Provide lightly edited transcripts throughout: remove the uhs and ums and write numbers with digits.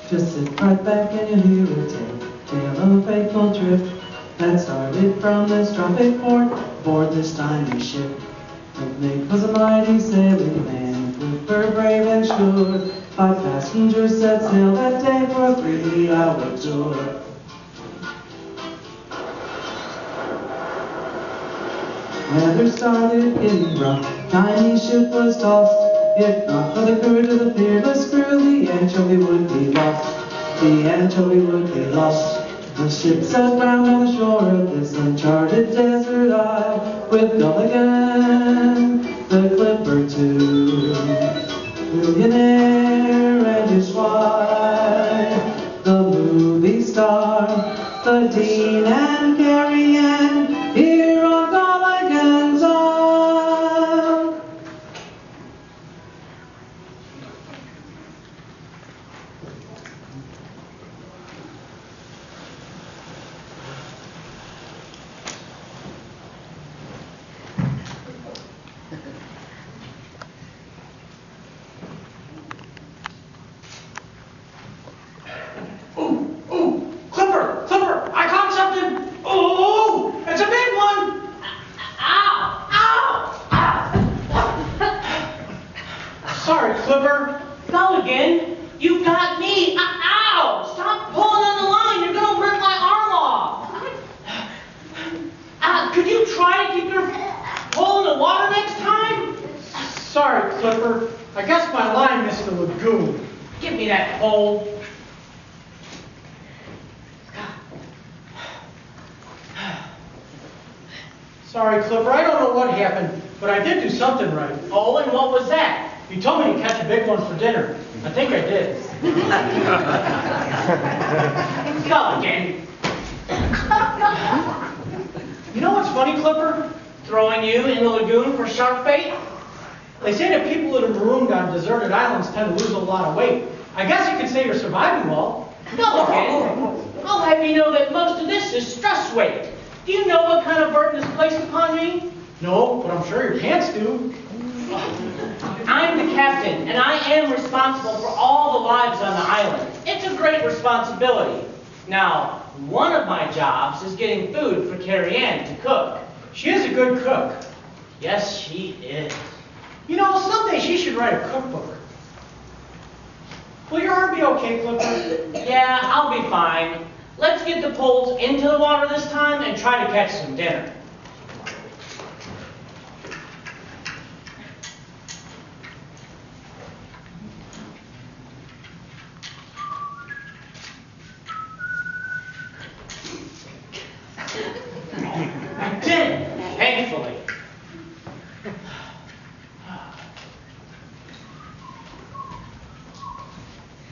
Just sit right back and you'll hear a tale of a fateful trip that started from this tropic port aboard this tiny ship. The mate was a mighty sailing man, Clipper brave and sure. 5 passengers set sail that day for a 3-hour tour. Weather started getting rough, tiny ship was tossed. If not for the courage of the fearless crew, the anchovy would be lost. The anchovy would be lost. The ship sat ground on the shore of this uncharted desert isle, with Gulligan, the Clipper too, millionaire and his wife, the movie star, the Dean and Carrie Ann, here on Gulligan's Isle. Sorry, Clipper. Gulligan, you got me. Ow! Stop pulling on the line. You're going to rip my arm off. Could you try to keep your pole in the water next time? Sorry, Clipper. I guess my line missed the lagoon. Give me that pole. Sorry, Clipper. I don't know what happened, but I did do something right. Oh, and what was that? You told me to catch a big one for dinner. I think I did. Gulligan. You know what's funny, Clipper? Throwing you in the lagoon for shark bait? They say that people that are marooned on deserted islands tend to lose a lot of weight. I guess you could say you're surviving well. Gulligan, I'll have you know that most of this is stress weight. Do you know what kind of burden is placed upon me? No, but I'm sure your pants do. I'm the captain, and I am responsible for all the lives on the island. It's a great responsibility. Now, one of my jobs is getting food for Carrie Ann to cook. She is a good cook. Yes, she is. You know, someday she should write a cookbook. Will your arm be okay, Clipper? Yeah, I'll be fine. Let's get the poles into the water this time and try to catch some dinner. I did, thankfully.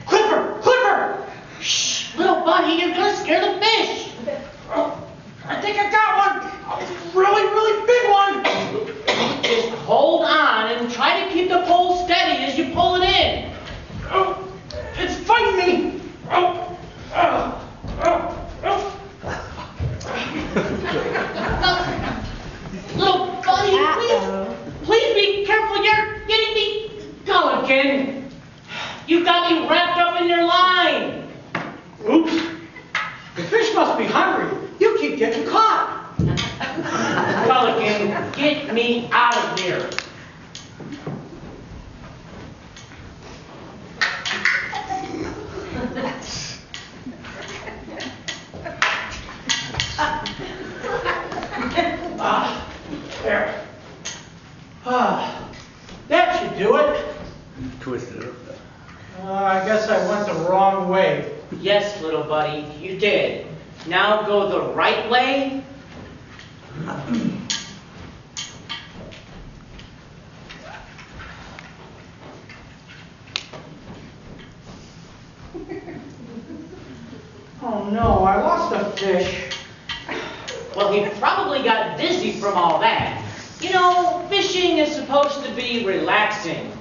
Clipper! Shh, little buddy, you're gonna scare the fish. I think I got one. A really, really big one. Just hold on and try to keep the pole steady as you pull it in. Oh, it's fighting me. Little buddy, please be careful. You're getting me. Gulligan, you got me wrapped up in your line. Oops. The fish must be hungry. You keep getting caught. Gulligan, get me out of here. There. That should do it. Twist it up. I guess I went the wrong way. Yes, little buddy, you did. Now go the right way. Oh no, I lost a fish. Well, he probably got dizzy from all that. You know, fishing is supposed to be relaxing.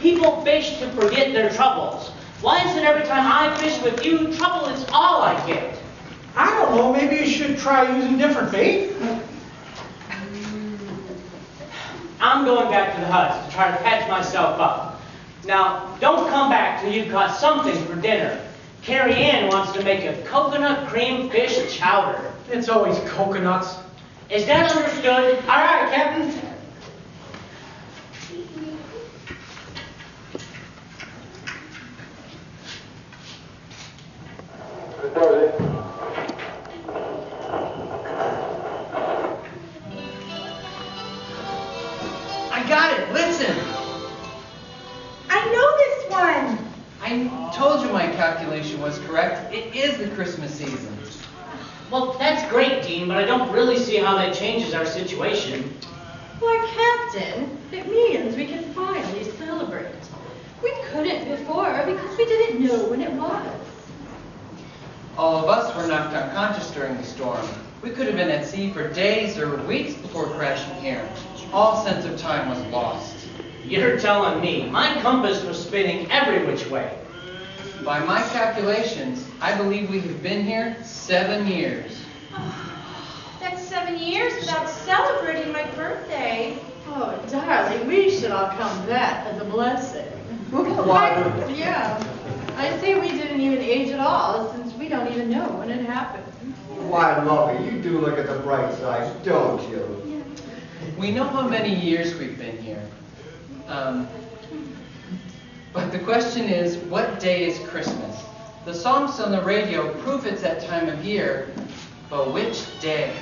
People fish to forget their troubles. Why is it every time I fish with you, trouble is all I get? I don't know, maybe you should try using different bait. I'm going back to the hut to try to patch myself up. Now, don't come back till you've got something for dinner. Carrie Ann wants to make a coconut cream fish chowder. It's always coconuts. Is that understood? All right, Captain. I got it, listen! I know this one. I told you my calculation was correct. It is the Christmas season. Well, that's great, Dean, but I don't really see how that changes our situation. Why, Captain, it means we can finally celebrate. We couldn't before because we didn't know when it was. All of us were knocked unconscious during the storm. We could have been at sea for days or weeks before crashing here. All sense of time was lost. You're telling me. My compass was spinning every which way. By my calculations, I believe we have been here 7 years. That's 7 years without celebrating my birthday. Oh, darling, we should all count that as a blessing. Yeah. I say we didn't even age at all, since we don't even know when it happened. Why, Lovey, you do look at the bright side, don't you? We know how many years we've been here. But the question is, what day is Christmas? The songs on the radio prove it's that time of year, but which day?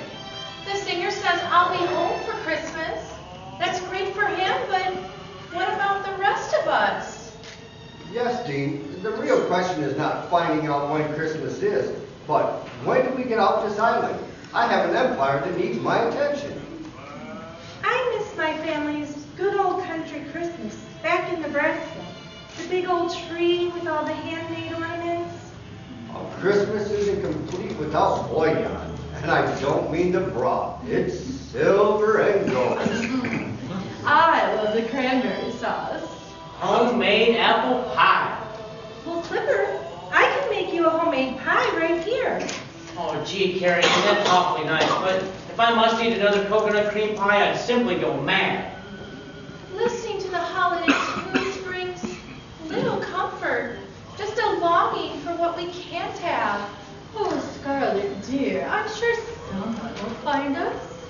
The singer says I'll be home for Christmas. That's great for him, but what about the rest of us? Yes, Dean, the real question is not finding out when Christmas is, but when do we get off this island? I have an empire that needs my attention. I miss my family's good old country Christmas back in Nebraska. The big old tree with all the handmade ornaments. Christmas isn't complete without bouillon, and I don't mean the broth. It's silver and gold. I love the cranberry sauce. Homemade apple pie. Well, Clipper, I can make you a homemade pie right here. Oh, gee, Carrie, that's awfully nice, but if I must eat another coconut cream pie, I'd simply go mad. Listening to the holiday tunes brings little comfort, just a longing for what we can't have. Oh, Scarlet, dear, I'm sure someone will find us.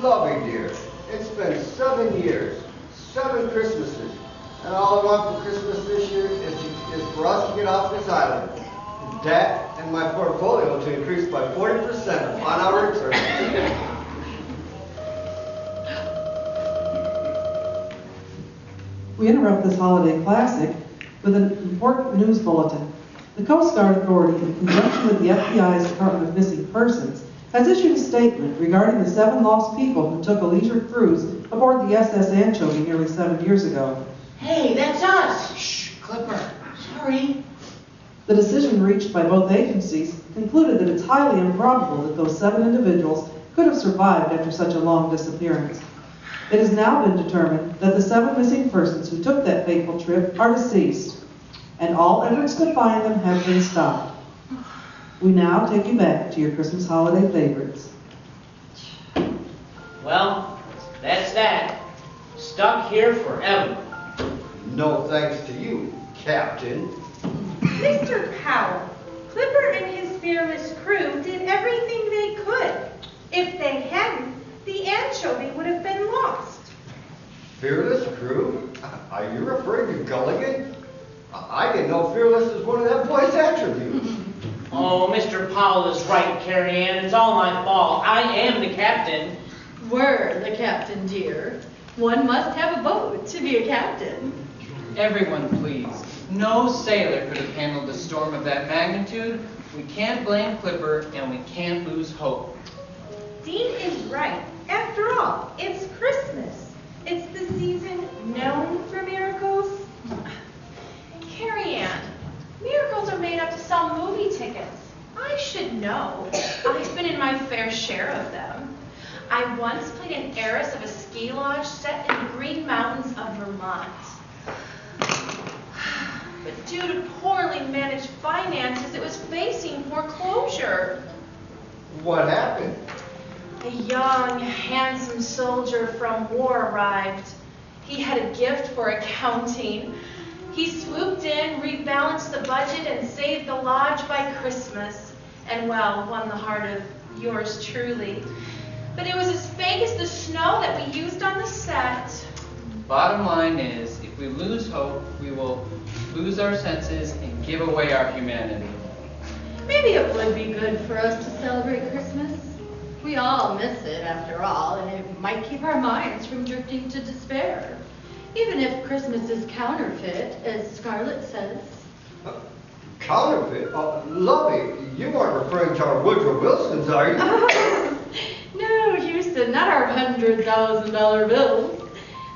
Lovey, dear, it's been 7 years, 7 Christmases, and all I want for Christmas this year is for us to get off this island. That and my portfolio to increase by 40% upon our return. We interrupt this holiday classic with an important news bulletin. The Coast Guard Authority, in conjunction with the FBI's Department of Missing Persons, has issued a statement regarding the 7 lost people who took a leisure cruise aboard the SS Anchovy nearly 7 years ago. Hey, that's us! Shh, Clipper. Sorry. The decision reached by both agencies concluded that it's highly improbable that those 7 individuals could have survived after such a long disappearance. It has now been determined that the 7 missing persons who took that fateful trip are deceased, and all efforts to find them have been stopped. We now take you back to your Christmas holiday favorites. Well, that's that. Stuck here forever. No thanks to you, Captain. Mr. Powell, Clipper and his fearless crew did everything they could. If they hadn't, the anchovy would have been lost. Fearless crew? Are you referring to Gulligan? I didn't know fearless was one of that boy's attributes. Oh, Mr. Powell is right, Carrie Ann. It's all my fault. I am the captain. We're the captain, dear. One must have a boat to be a captain. Everyone, please. No sailor could have handled a storm of that magnitude. We can't blame Clipper, and we can't lose hope. Dean is right. After all, it's Christmas. It's the season known for miracles. Carrie Ann, miracles are made up to sell movie tickets. I should know. I've been in my fair share of them. I once played an heiress of a ski lodge set in the Green Mountains of Vermont. But due to poorly managed finances, it was facing foreclosure. What happened? A young, handsome soldier from war arrived. He had a gift for accounting. He swooped in, rebalanced the budget, and saved the lodge by Christmas. And, well, won the heart of yours truly. But it was as fake as the snow that we used on the set. Bottom line is, if we lose hope, we will lose our senses and give away our humanity. Maybe it would be good for us to celebrate Christmas. We all miss it, after all, and it might keep our minds from drifting to despair. Even if Christmas is counterfeit, as Scarlett says. Counterfeit? Lovey, you aren't referring to our Woodrow Wilsons, are you? No, Houston, not our $100,000 bills.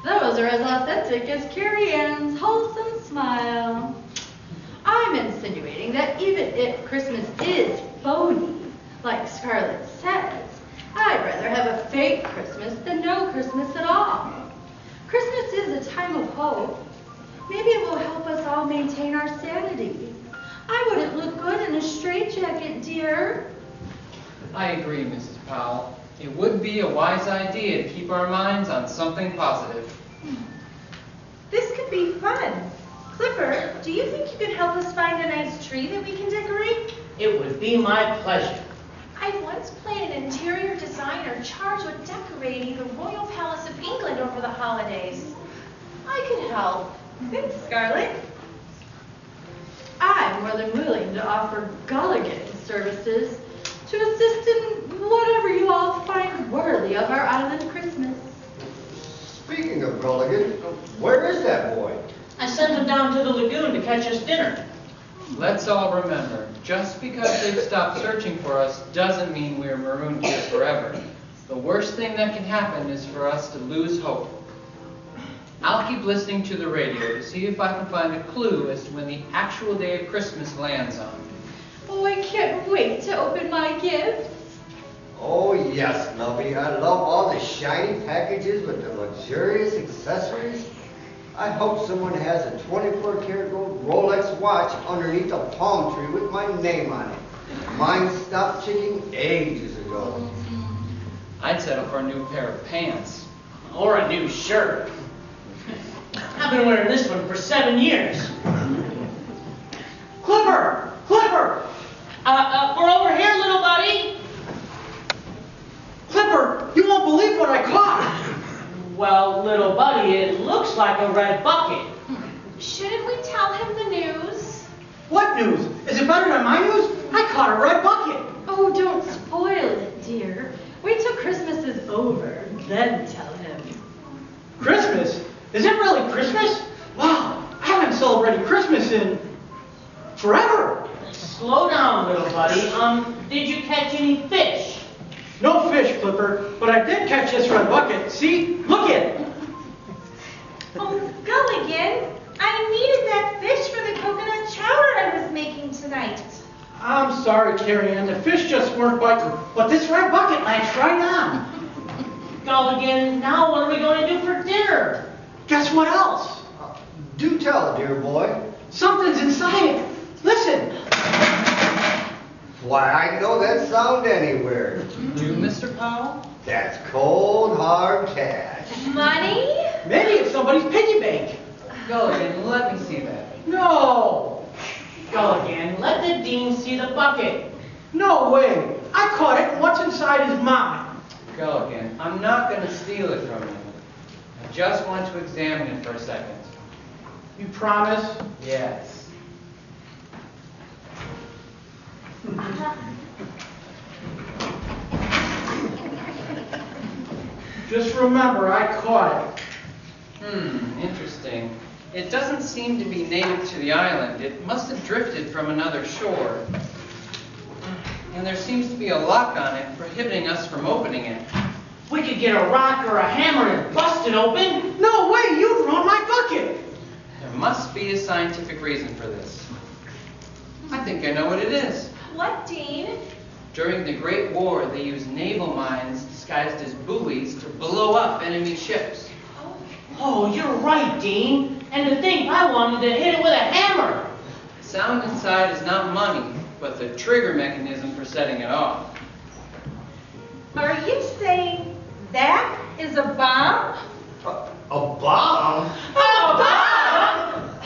Those are as authentic as Carrie Ann's wholesome smile. I'm insinuating that even if Christmas is phony, like Scarlett says, I'd rather have a fake Christmas than no Christmas at all. Christmas is a time of hope. Maybe it will help us all maintain our sanity. I wouldn't look good in a straitjacket, dear. I agree, Mrs. Powell. It would be a wise idea to keep our minds on something positive. This could be fun. Clipper, do you think you could help us find a nice tree that we can decorate? It would be my pleasure. I once played an interior designer charged with decorating the Royal Palace of England over the holidays. I could help. Thanks, Scarlett. I'm more than willing to offer Gulligans services to assist in whatever you all find worthy of our island Christmas. Speaking of Gulligan, where is that boy? I sent him down to the lagoon to catch us dinner. Let's all remember, just because they've stopped searching for us doesn't mean we're marooned here forever. The worst thing that can happen is for us to lose hope. I'll keep listening to the radio to see if I can find a clue as to when the actual day of Christmas lands on. Oh, I can't wait to open my gifts. Oh yes, Lovey, I love all the shiny packages with the luxurious accessories. I hope someone has a 24-karat gold Rolex watch underneath a palm tree with my name on it. Mine stopped ticking ages ago. I'd settle for a new pair of pants. Or a new shirt. I've been wearing this one for 7 years. Clipper! Clipper! We're over here, little buddy. Clipper, you won't believe what I caught. Well, little buddy, it looks like a red bucket. Shouldn't we tell him the news? What news? Is it better than my news? I caught a red bucket. Oh, don't spoil it, dear. Wait till Christmas is over, then tell him. Christmas? Is it really Christmas? Wow, I haven't celebrated Christmas in forever. Slow down, little buddy. Did you catch any fish? No fish, Clipper, but I did catch this red bucket. See? Look at it. Oh, Gulligan, I needed that fish for the coconut chowder I was making tonight. I'm sorry, Carrie Ann. The fish just weren't biting, but this red bucket latched right on. Gulligan, now what are we going to do for dinner? Guess what else? Do tell, dear boy. Something's inside it. Listen. Why, I know that sound anywhere. You, Mr. Powell? That's cold, hard cash. Money? Maybe it's somebody's piggy bank. Gulligan, let me see that. No. Gulligan, let the dean see the bucket. No way. I caught it. What's inside is mine. Gulligan, I'm not going to steal it from you. I just want to examine it for a second. You promise? Yes. Just remember, I caught it. Interesting. It doesn't seem to be native to the island. It must have drifted from another shore. And there seems to be a lock on it prohibiting us from opening it. We could get a rock or a hammer and bust it open. No way, you ruined my bucket. There must be a scientific reason for this. I think I know what it is. What, Dean? During the Great War, they used naval mines disguised as buoys to blow up enemy ships. Oh, you're right, Dean. And to think I wanted to hit it with a hammer. The sound inside is not money, but the trigger mechanism for setting it off. Are you saying that is a bomb? A bomb? A bomb?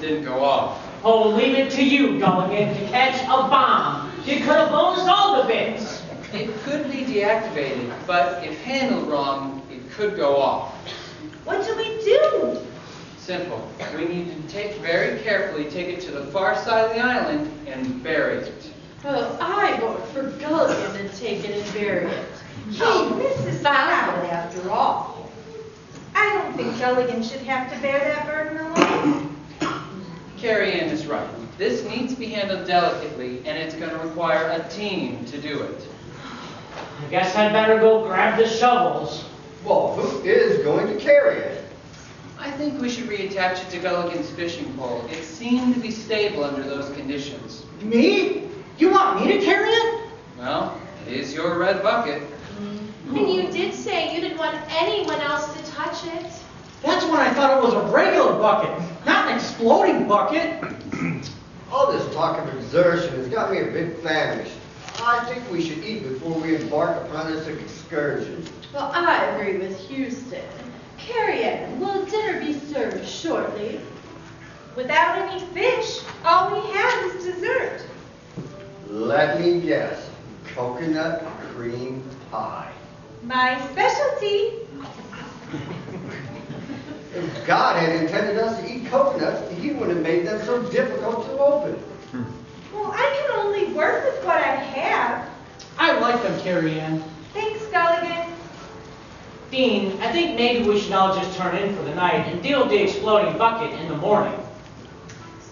didn't go off. Oh, leave it to you, Gulligan, to catch a bomb. You could have blown us all to bits. It could be deactivated, but if handled wrong, it could go off. What do we do? Simple. We need to very carefully take it to the far side of the island and bury it. Well, I vote for Gulligan to take it and bury it. Oh, Mrs. found Powell. it after all. I don't think Gulligan should have to bear that burden alone. Carrie Ann is right. This needs to be handled delicately, and it's going to require a team to do it. I guess I'd better go grab the shovels. Well, who is going to carry it? I think we should reattach it to Gulligan's fishing pole. It seemed to be stable under those conditions. Me? You want me to carry it? Well, it is your red bucket. And you did say you didn't want anyone else to touch it. That's when I thought it was a regular bucket, not an exploding bucket. All this talk of exertion has got me a bit famished. I think we should eat before we embark upon this excursion. Well, I agree with Houston. Carrie Ann, will dinner be served shortly? Without any fish, all we have is dessert. Let me guess, coconut cream pie. My specialty. If God had intended us to eat coconuts, He wouldn't have made them so difficult to open. Well, I can only work with what I have. I like them, Carrie Ann. Thanks, Gulligan. Dean, I think maybe we should all just turn in for the night and deal with the exploding bucket in the morning.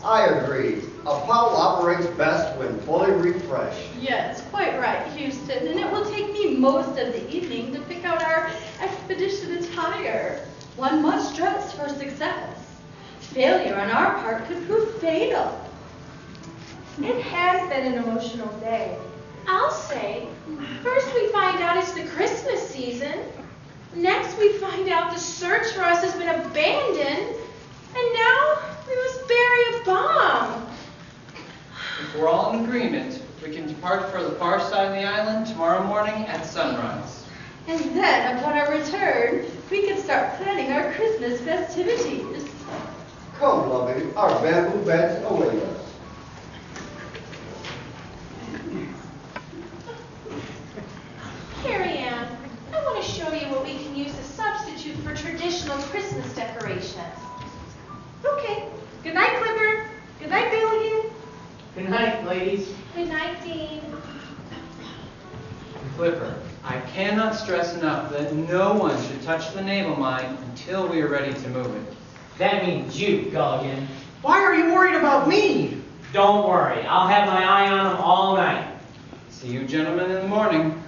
I agree. Apollo operates best when fully refreshed. Yes, quite right, Houston. And it will take me most of the evening to pick out our expedition attire. One must dress for success. Failure on our part could prove fatal. It has been an emotional day. I'll say, first we find out it's the Christmas season. Next we find out the search for us has been abandoned. And now we must bury a bomb. If we're all in agreement, we can depart for the far side of the island tomorrow morning at sunrise. And then, upon our return, we can start planning our Christmas festivities. Come, beloved, our bamboo beds await us. Carrie Ann, I want to show you what we can use as substitute for traditional Christmas decorations. Okay. Good night, Clipper. Good night, Gulligan. Good night, ladies. Good night, Dean. Clipper, I cannot stress enough that no one should touch the naval mine until we are ready to move it. That means you, Gulligan. Why are you worried about me? Don't worry, I'll have my eye on them all night. See you gentlemen in the morning.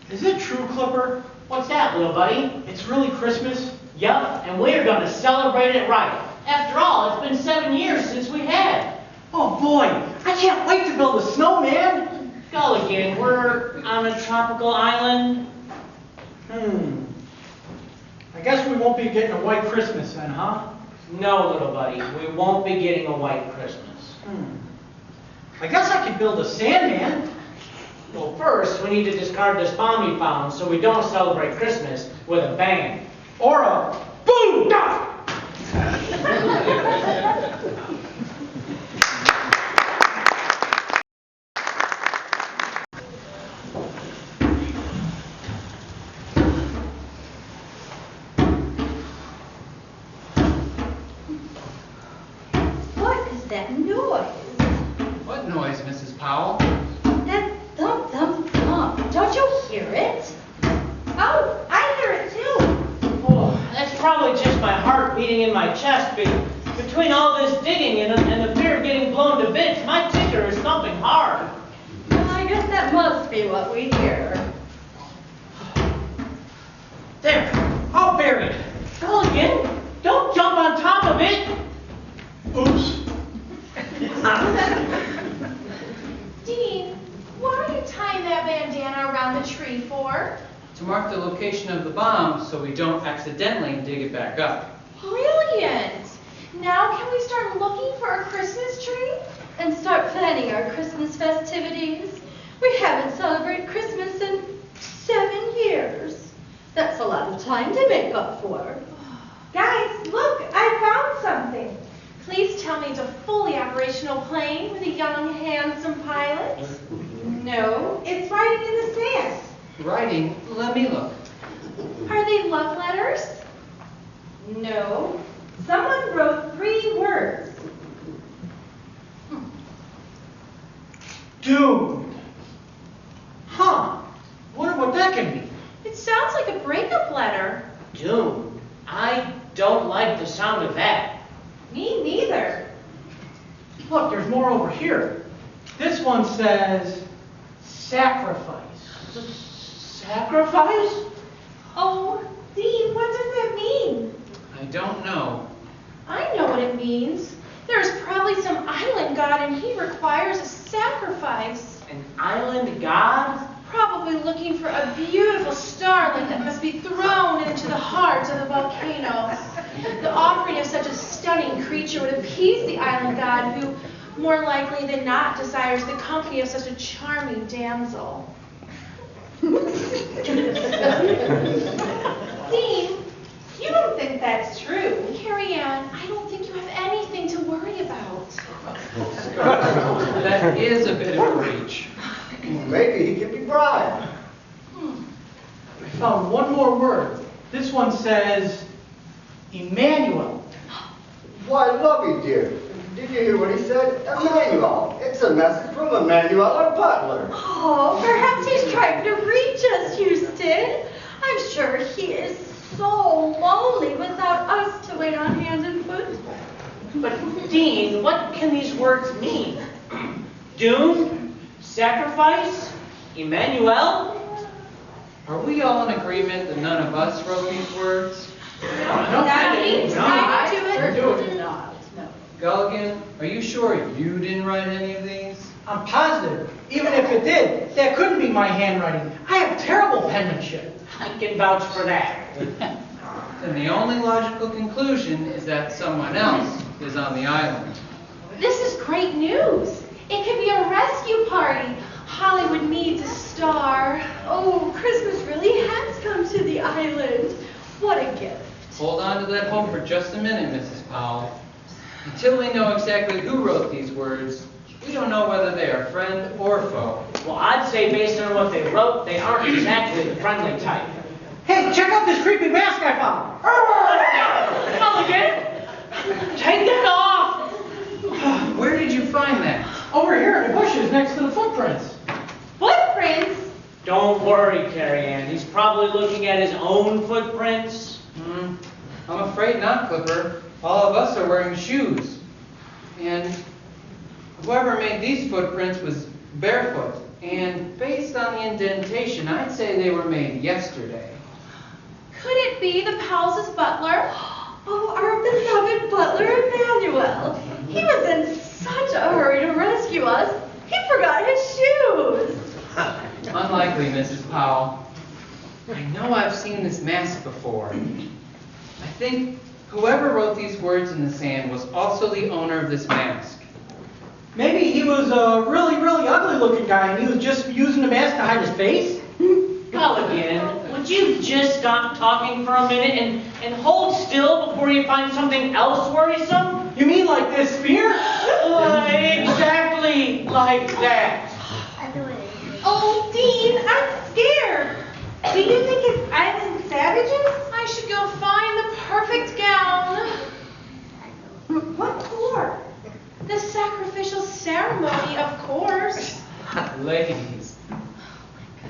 Is it true, Clipper? What's that, little buddy? It's really Christmas? Yup, and we're going to celebrate it right. After all, it's been 7 years since we had. Oh boy, I can't wait to build a snowman. Gulligan, we're on a tropical island. I guess we won't be getting a white Christmas then, huh? No, little buddy, we won't be getting a white Christmas. I guess I could build a sandman. Well, first, we need to discard this bomb we found so we don't celebrate Christmas with a bang. Or a boom! What is that noise? What noise, Mrs. Powell? That thump, thump, thump. Don't you hear it? Oh, I hear it too. Oh, that's probably just my heart beating in my chest. Between all this digging and the fear of getting blown to bits, my ticker is thumping hard. Well, I guess that must be what we hear. There, I'll bury it. Gulligan, don't jump on top of it. Oops. Dean, what are you tying that bandana around the tree for? To mark the location of the bomb so we don't accidentally dig it back up. Brilliant. Now can we start looking for a Christmas tree? And start planning our Christmas festivities. We haven't celebrated Christmas in 7 years. That's a lot of time to make up for. Guys, look, I found Please tell me it's a fully operational plane with a young, handsome pilot. No, it's writing in the sand. Writing? Let me look. Are they love letters? No. Someone wrote 3 words. Doomed. Huh. Wonder what that can mean. It sounds like a breakup letter. Doomed. I don't like the sound of that. Me neither. Look, there's more over here. This one says sacrifice. Sacrifice? Oh, Dean, what does that mean? I don't know. I know what it means. There's probably some island god and he requires a sacrifice. An island god? Probably looking for a beautiful starling that must be thrown into the heart of the volcano. The offering of such a stunning creature would appease the island god who, more likely than not, desires the company of such a charming damsel. Dean, you don't think that's true. Carrie Ann, I don't think you have anything to worry about. That is a bit of a reach. Maybe he can be bribed. I found one more word. This one says Emmanuel. Why, lovey dear, did you hear what he said? Emmanuel. It's a message from Emmanuel, our butler. Oh, perhaps he's trying to reach us, Houston. I'm sure he is so lonely without us to wait on hand and foot. But Dean, what can these words mean? Doomed? Sacrifice? Emmanuel? Are we all in agreement that none of us wrote these words? That means I do it. Not, no. Gulligan, are you sure you didn't write any of these? I'm positive. Even if it did, that couldn't be my handwriting. I have terrible penmanship. I can vouch for that. Then the only logical conclusion is that someone else is on the island. This is great news. It could be a rescue party. Hollywood needs a star. Oh, Christmas really has come to the island. What a gift. Hold on to that hope for just a minute, Mrs. Powell. Until we know exactly who wrote these words, we don't know whether they are friend or foe. Well, I'd say based on what they wrote, they aren't exactly the friendly type. Hey, check out this creepy mask I found. Gulligan! Take that off! Where did you find that? Over here in the bushes next to the footprints. Footprints? Don't worry, Carrie Ann. He's probably looking at his own footprints. I'm afraid not, Clipper. All of us are wearing shoes. And whoever made these footprints was barefoot. And based on the indentation, I'd say they were made yesterday. Could it be the Powell's butler? Oh, our beloved butler, Emmanuel. He was in such a hurry to rescue us, he forgot his shoes. Unlikely, Mrs. Powell. I know I've seen this mask before. I think whoever wrote these words in the sand was also the owner of this mask. Maybe he was a really, really ugly looking guy and he was just using the mask to hide his face. Gulligan, would you just stop talking for a minute and hold still before you find something else worrisome? You mean like this spear? Exactly like that. Oh, Dean, I'm scared. Do you think it's island savages? I should go find the perfect gown. What for? The sacrificial ceremony, of course. Ladies,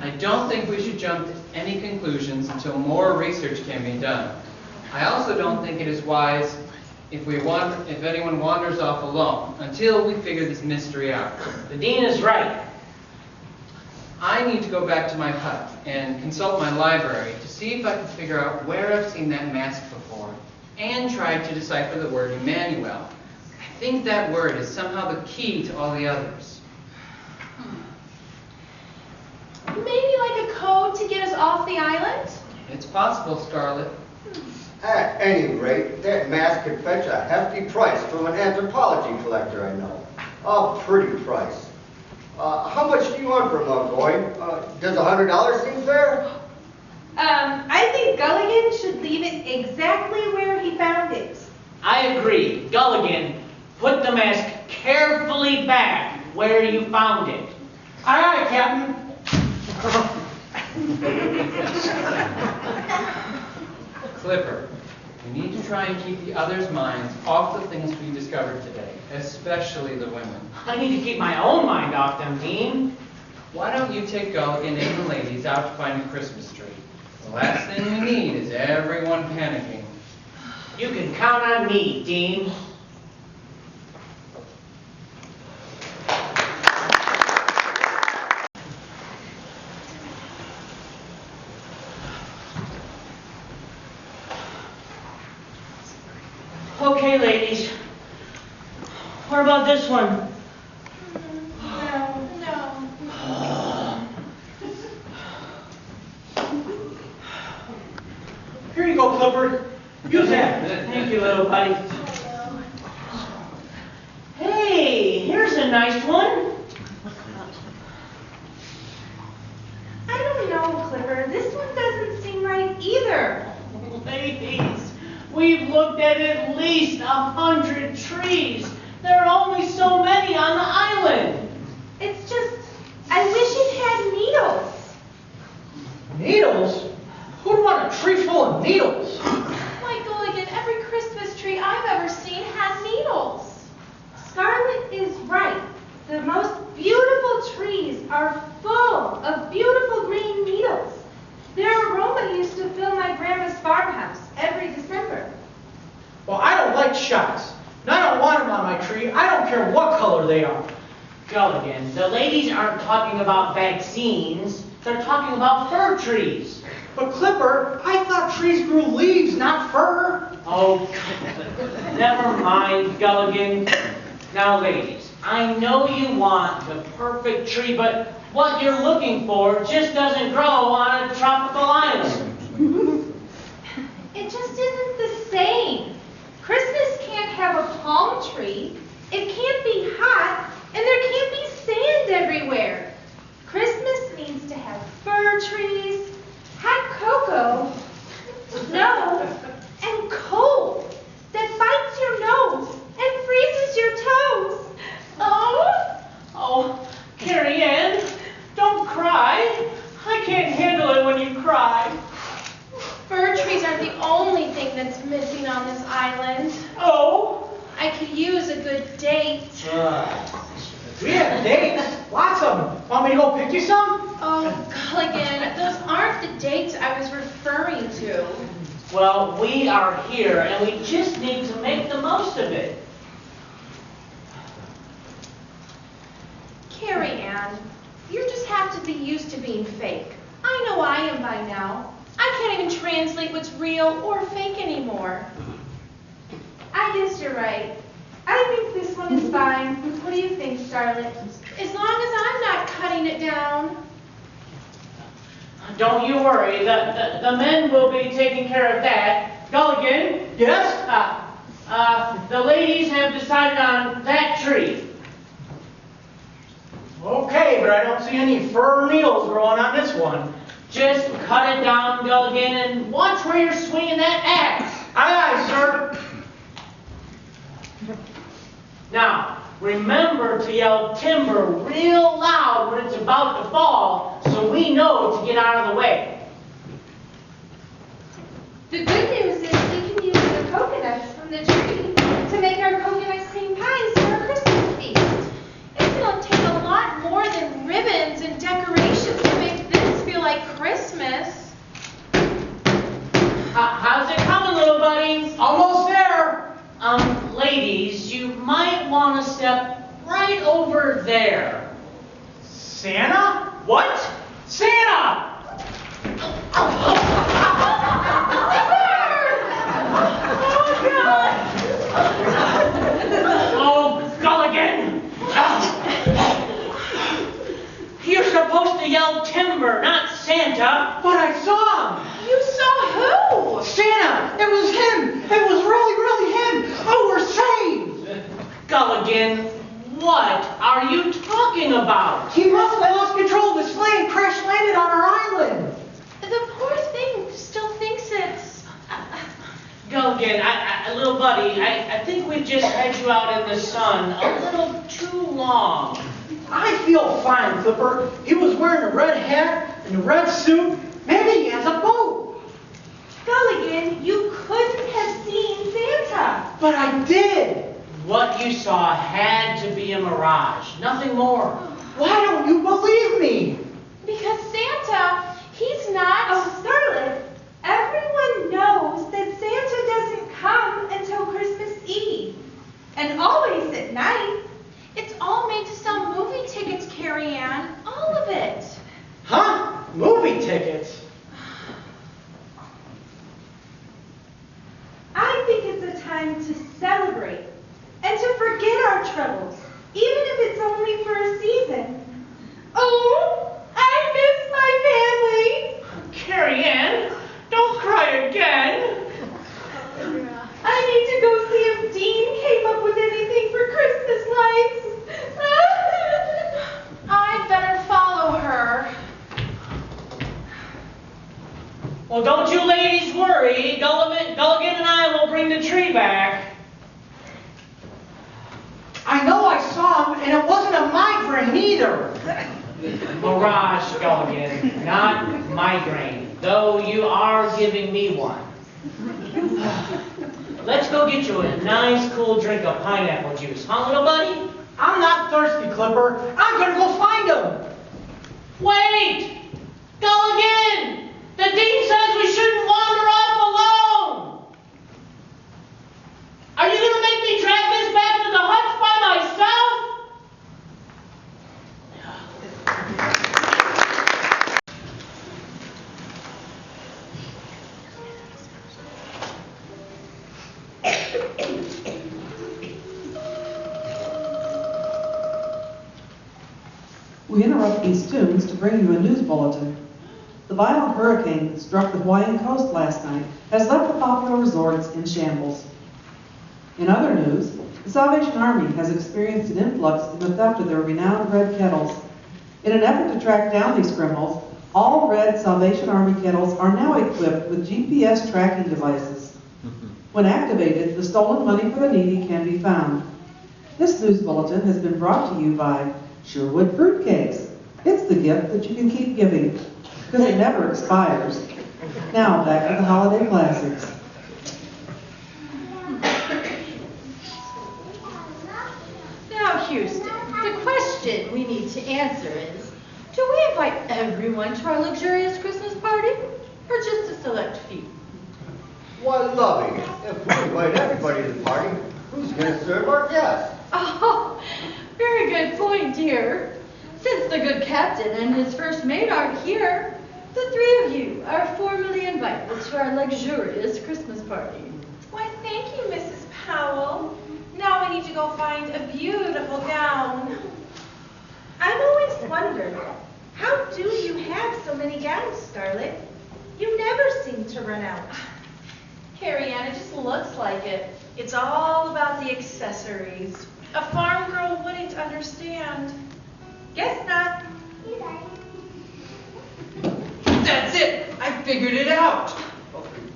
I don't think we should jump to any conclusions until more research can be done. I also don't think it is wise if anyone wanders off alone until we figure this mystery out. The Dean is right. I need to go back to my hut and consult my library to see if I can figure out where I've seen that mask before and try to decipher the word Emmanuel. I think that word is somehow the key to all the others. Maybe like a code to get us off the island? It's possible, Scarlet. At any rate, that mask could fetch a hefty price from an anthropology collector I know. A pretty price. How much do you want for a mug, boy? Does $100 seem fair? I think Gulligan should leave it exactly where he found it. I agree. Gulligan, Put the mask carefully back where you found it. Aye, aye, Captain. Clipper, we need to try and keep the others' minds off the things we discovered today, especially the women. I need to keep my own mind off them, Dean. Why don't you take Gulligan and the ladies out to find a Christmas tree? The last thing we need is everyone panicking. You can count on me, Dean. Okay, ladies. What about this one? No. Here you go, Clipper. Use that. Thank you, little buddy. Hey, here's a nice one. I don't know, Clipper. This one doesn't seem right either. Ladies, we've looked at least 100 trees. There are only so many on the island. It's just, I wish it had needles. Needles? Who'd want a tree full of needles? Why, Gulligan, every Christmas tree I've ever seen has needles. Scarlet is right. The most beautiful trees are full of beautiful green needles. Their aroma used to fill my grandma's farmhouse every December. Well, I don't like shocks. And I don't want them on my tree. I don't care what color they are. Gulligan, the ladies aren't talking about vaccines. They're talking about fir trees. But Clipper, I thought trees grew leaves, not fur. Oh, never mind, Gulligan. Now, ladies, I know you want the perfect tree, but what you're looking for just doesn't grow on a tropical island. It just isn't the same. Christmas can't have a palm tree. It can't be hot, and there can't be sand everywhere. Christmas needs to have fir trees, hot cocoa, snow, and cold that bites your nose and freezes your toes. Oh, Carrie Ann, don't cry. I can't handle it when you cry. Fir trees aren't the only thing that's missing on this island. Oh? I could use a good date. We have dates. Lots of them. Want me to go pick you some? Oh, Gulligan, those aren't the dates I was referring to. Well, we are here, and we just need to make the most of it. Carrie Ann, you just have to be used to being fake. I know I am by now. I can't even translate what's real or fake anymore. I guess you're right. I think this one is fine. What do you think, Charlotte? As long as I'm not cutting it down. Don't you worry. The men will be taking care of that. Gulligan? Yes? The ladies have decided on that tree. Okay, but I don't see any fir needles growing on this one. Just cut it down, Gulligan, and watch where you're swinging that axe. Aye, aye, sir. Now, remember to yell timber real loud when it's about to fall, so we know to get out of the way. The good news is we can use the coconuts from the tree to make our coconut ice cream pies for our Christmas feast. It's going to take a lot more than ribbons and decorations to make this feel like Christmas. How's it coming, little buddy? Almost there. Ladies, you might want to step right over there. Santa? What? Santa! Oh, Gulligan! You're supposed to yell timber, not Santa. But I saw him. You saw who? Santa! It was him! It was really him! Oh, we're saved! Gulligan, what are you talking about? He must have lost control of his sleigh and crash landed on our island. The poor thing still thinks it's... Gulligan, little buddy, I think we've just had you out in the sun a little too long. I feel fine, Clipper. He was wearing a red hat and a red suit. Maybe he has a boat. Gulligan, you couldn't have seen Santa. But I did. What you saw had to be a mirage, nothing more. Why don't you believe me? Because Santa, he's not... Oh, Scarlet, everyone knows that Santa doesn't come until Christmas Eve. And always at night. It's all made to sell movie tickets, Carrie Ann. All of it. Huh? Movie tickets? I think it's a time to celebrate and to forget our troubles, even if it's only for a season. Oh, I miss my family. Carrie Ann, don't cry again. I need to go see if Dean came up with anything for Christmas lights. I'd better follow her. Well, don't you ladies worry. Gulligan and I will bring the tree back. I know I saw him, and it wasn't a migraine either. Mirage, Gulligan, not migraine, though you are giving me one. Let's go get you a nice cool drink of pineapple juice, huh, little buddy? I'm not thirsty, Clipper. I'm gonna go find him. Wait! Gulligan! The dean says we shouldn't wander off alone! Are you gonna make me drag this back to the hut by myself? We interrupt these tunes to bring you a news bulletin. The violent hurricane that struck the Hawaiian coast last night has left the popular resorts in shambles. In other news, the Salvation Army has experienced an influx in the theft of their renowned red kettles. In an effort to track down these criminals, all red Salvation Army kettles are now equipped with GPS tracking devices. When activated, the stolen money for the needy can be found. This news bulletin has been brought to you by Sherwood Fruitcakes. It's the gift that you can keep giving, because it never expires. Now, back to the holiday classics. Now, Houston, the question we need to answer is, do we invite everyone to our luxurious Christmas party, or just a select few? Why, Lovey, if we invite everybody to the party, who's going to serve our guests? Oh, very good point, dear. Since the good captain and his first mate aren't here, the three of you are formally invited to our luxurious Christmas party. Why, thank you, Mrs. Powell. Now I need to go find a beautiful gown. I've always wondered, how do you have so many gowns, Scarlet? You never seem to run out. Carrie Ann, it just looks like it. It's all about the accessories. A farm girl wouldn't understand. Guess not. That's it! I figured it out!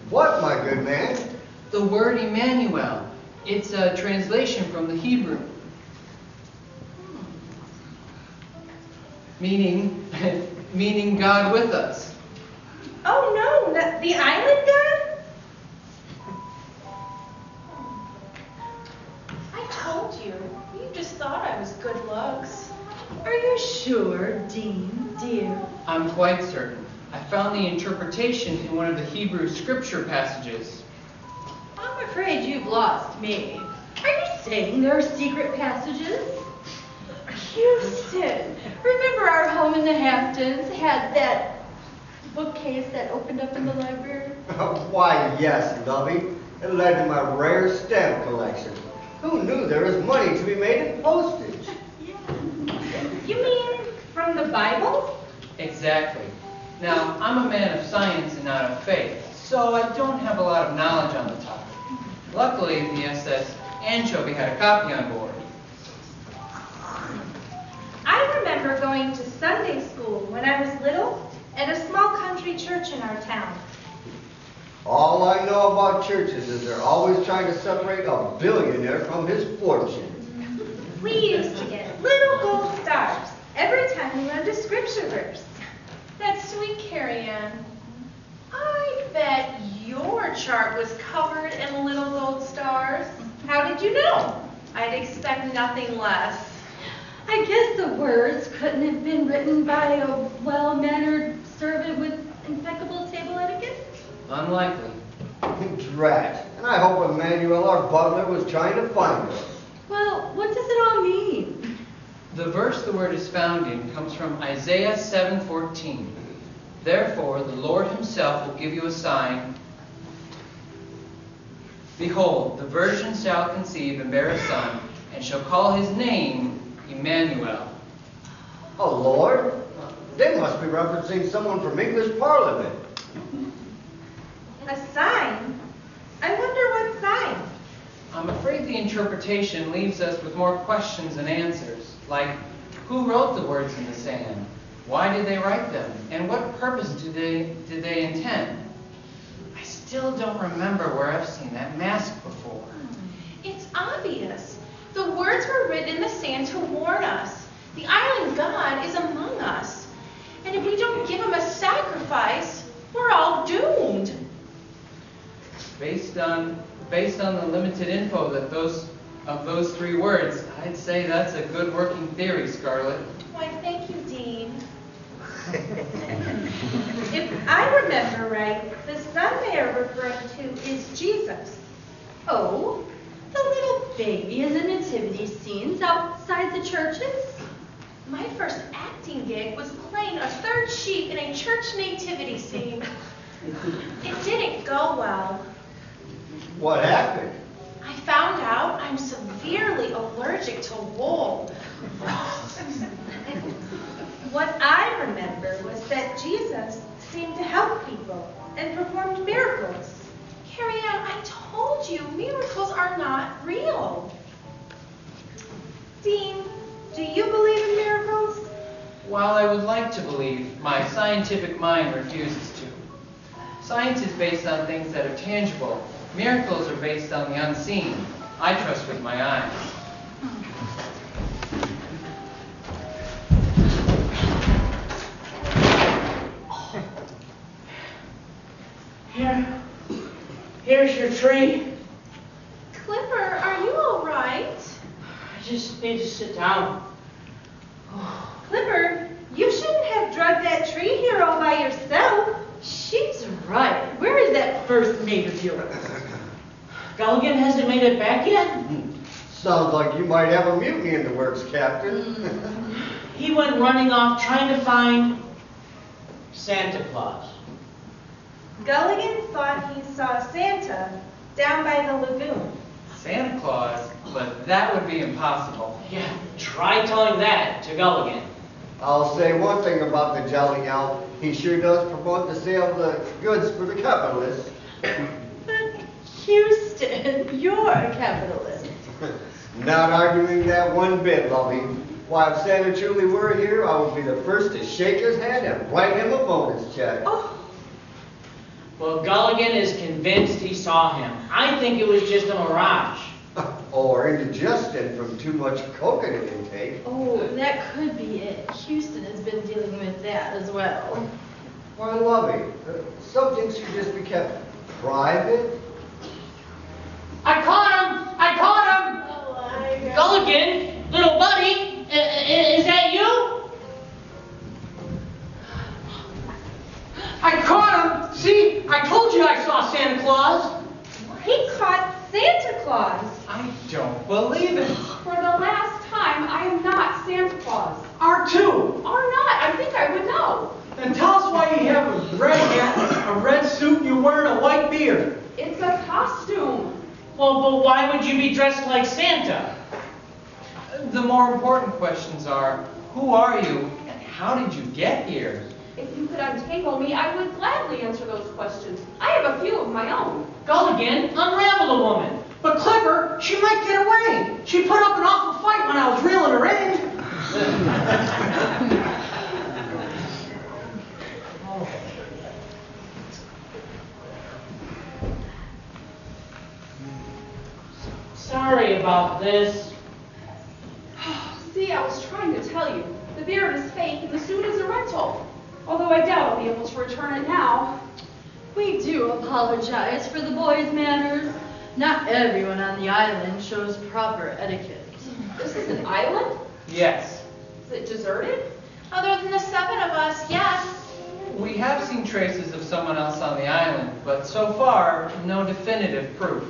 What, my good man? The word Emmanuel. It's a translation from the Hebrew. Meaning God with us. Oh no, the island god? I told you. You just thought I was good looks. Are you sure, Dean, dear? I'm quite certain. I found the interpretation in one of the Hebrew scripture passages. I'm afraid you've lost me. Are you saying there are secret passages? Houston, remember our home in the Hamptons had that bookcase that opened up in the library? Why, yes, Lovey. It led to my rare stamp collection. Who knew there was money to be made in postage? You mean from the Bible? Exactly. Now, I'm a man of science and not of faith, so I don't have a lot of knowledge on the topic. Luckily, the SS Anchovy had a copy on board. I remember going to Sunday school when I was little at a small country church in our town. All I know about churches is they're always trying to separate a billionaire from his fortune. We used to get little gold stars every time we learned a scripture verse. That's sweet, Carrie Ann. I bet your chart was covered in little gold stars. How did you know? I'd expect nothing less. I guess the words couldn't have been written by a well-mannered servant with impeccable table etiquette. Unlikely. Drat. And I hope Emmanuel, our butler, was trying to find us. Well, what does it all mean? The verse the word is found in comes from Isaiah 7:14. Therefore, the Lord himself will give you a sign. Behold, the virgin shall conceive and bear a son, and shall call his name Emmanuel. Oh, Lord? They must be referencing someone from English Parliament. A sign? I wonder what sign. I'm afraid the interpretation leaves us with more questions than answers, like who wrote the words in the sand? Why did they write them? And what purpose did they intend? I still don't remember where I've seen that mask before. It's obvious. The words were written in the sand to warn us. The island god is among us. And if we don't give him a sacrifice, we're all doomed. Based on the limited info that those three words, I'd say that's a good working theory, Scarlett. Why, thank you, Dean. If I remember right, the son they are referring to is Jesus. Oh, the little baby in the nativity scenes outside the churches? My first acting gig was playing a third sheep in a church nativity scene. It didn't go well. What happened? I found out I'm severely allergic to wool. What I remember was that Jesus seemed to help people and performed miracles. Carrie Ann, I told you, miracles are not real. Dean, do you believe in miracles? While I would like to believe, my scientific mind refuses to. Science is based on things that are tangible. Miracles are based on the unseen. I trust with my eyes. Here's your tree. Clipper, are you all right? I just need to sit down. Clipper, you shouldn't have drugged that tree here all by yourself. She's right. Where is that first mate of yours? Gulligan hasn't made it back yet? Sounds like you might have a mutiny in the works, Captain. He went running off trying to find Santa Claus. Gulligan thought he saw Santa down by the lagoon. Santa Claus? But that would be impossible. Yeah, try telling that to Gulligan. I'll say one thing about the Jolly Elf. He sure does promote the sale of the goods for the capitalists. But Houston, you're a capitalist. Not arguing that one bit, Lovey. Why, if Santa truly were here, I would be the first to shake his hand and write him a bonus check. Oh, Well, Gulligan is convinced he saw him. I think it was just a mirage. Or indigestion from too much coconut intake. oh, that could be it. Houston has been dealing with that as well. Why, Lovey, some things should just be kept private. I caught him! I caught him! Oh, my God. Gulligan, little buddy, is that you? I caught him! See, I told you I saw Santa Claus. He caught Santa Claus. I don't believe it. For the last time, I am not Santa Claus. R2. Or not, I think I would know. Then tell us why you have a red hat, a red suit, and you're wearing a white beard. It's a costume. Well, but why would you be dressed like Santa? The more important questions are, who are you and how did you get here? If you could untangle me, I would gladly answer those questions. I have a few of my own. Gulligan, unravel the woman. But Clipper, she might get away. She put up an awful fight when I was reeling her in. Sorry about this. See, I was trying to tell you. The beard is fake and the suit is a rental. Although I doubt I'll be able to return it now. We do apologize for the boys' manners. Not everyone on the island shows proper etiquette. This is an island? Yes. Is it deserted? Other than the 7 of us, yes. We have seen traces of someone else on the island, but so far, no definitive proof.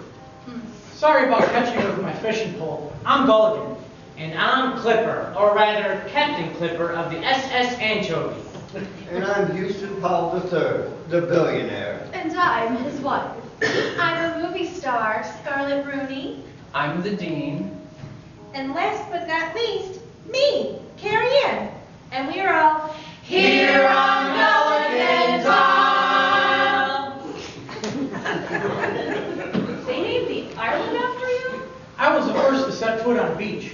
Sorry about catching you with my fishing pole. I'm Gulligan. And I'm Clipper, or rather Captain Clipper of the SS Anchovy. And I'm Houston Powell III, the billionaire. And I'm his wife. I'm a movie star, Scarlett Rooney. I'm the dean. And last but not least, me, Carrie Ann. And we are all Here on Gulligan's They named the island after you? I was the first to set foot on a beach.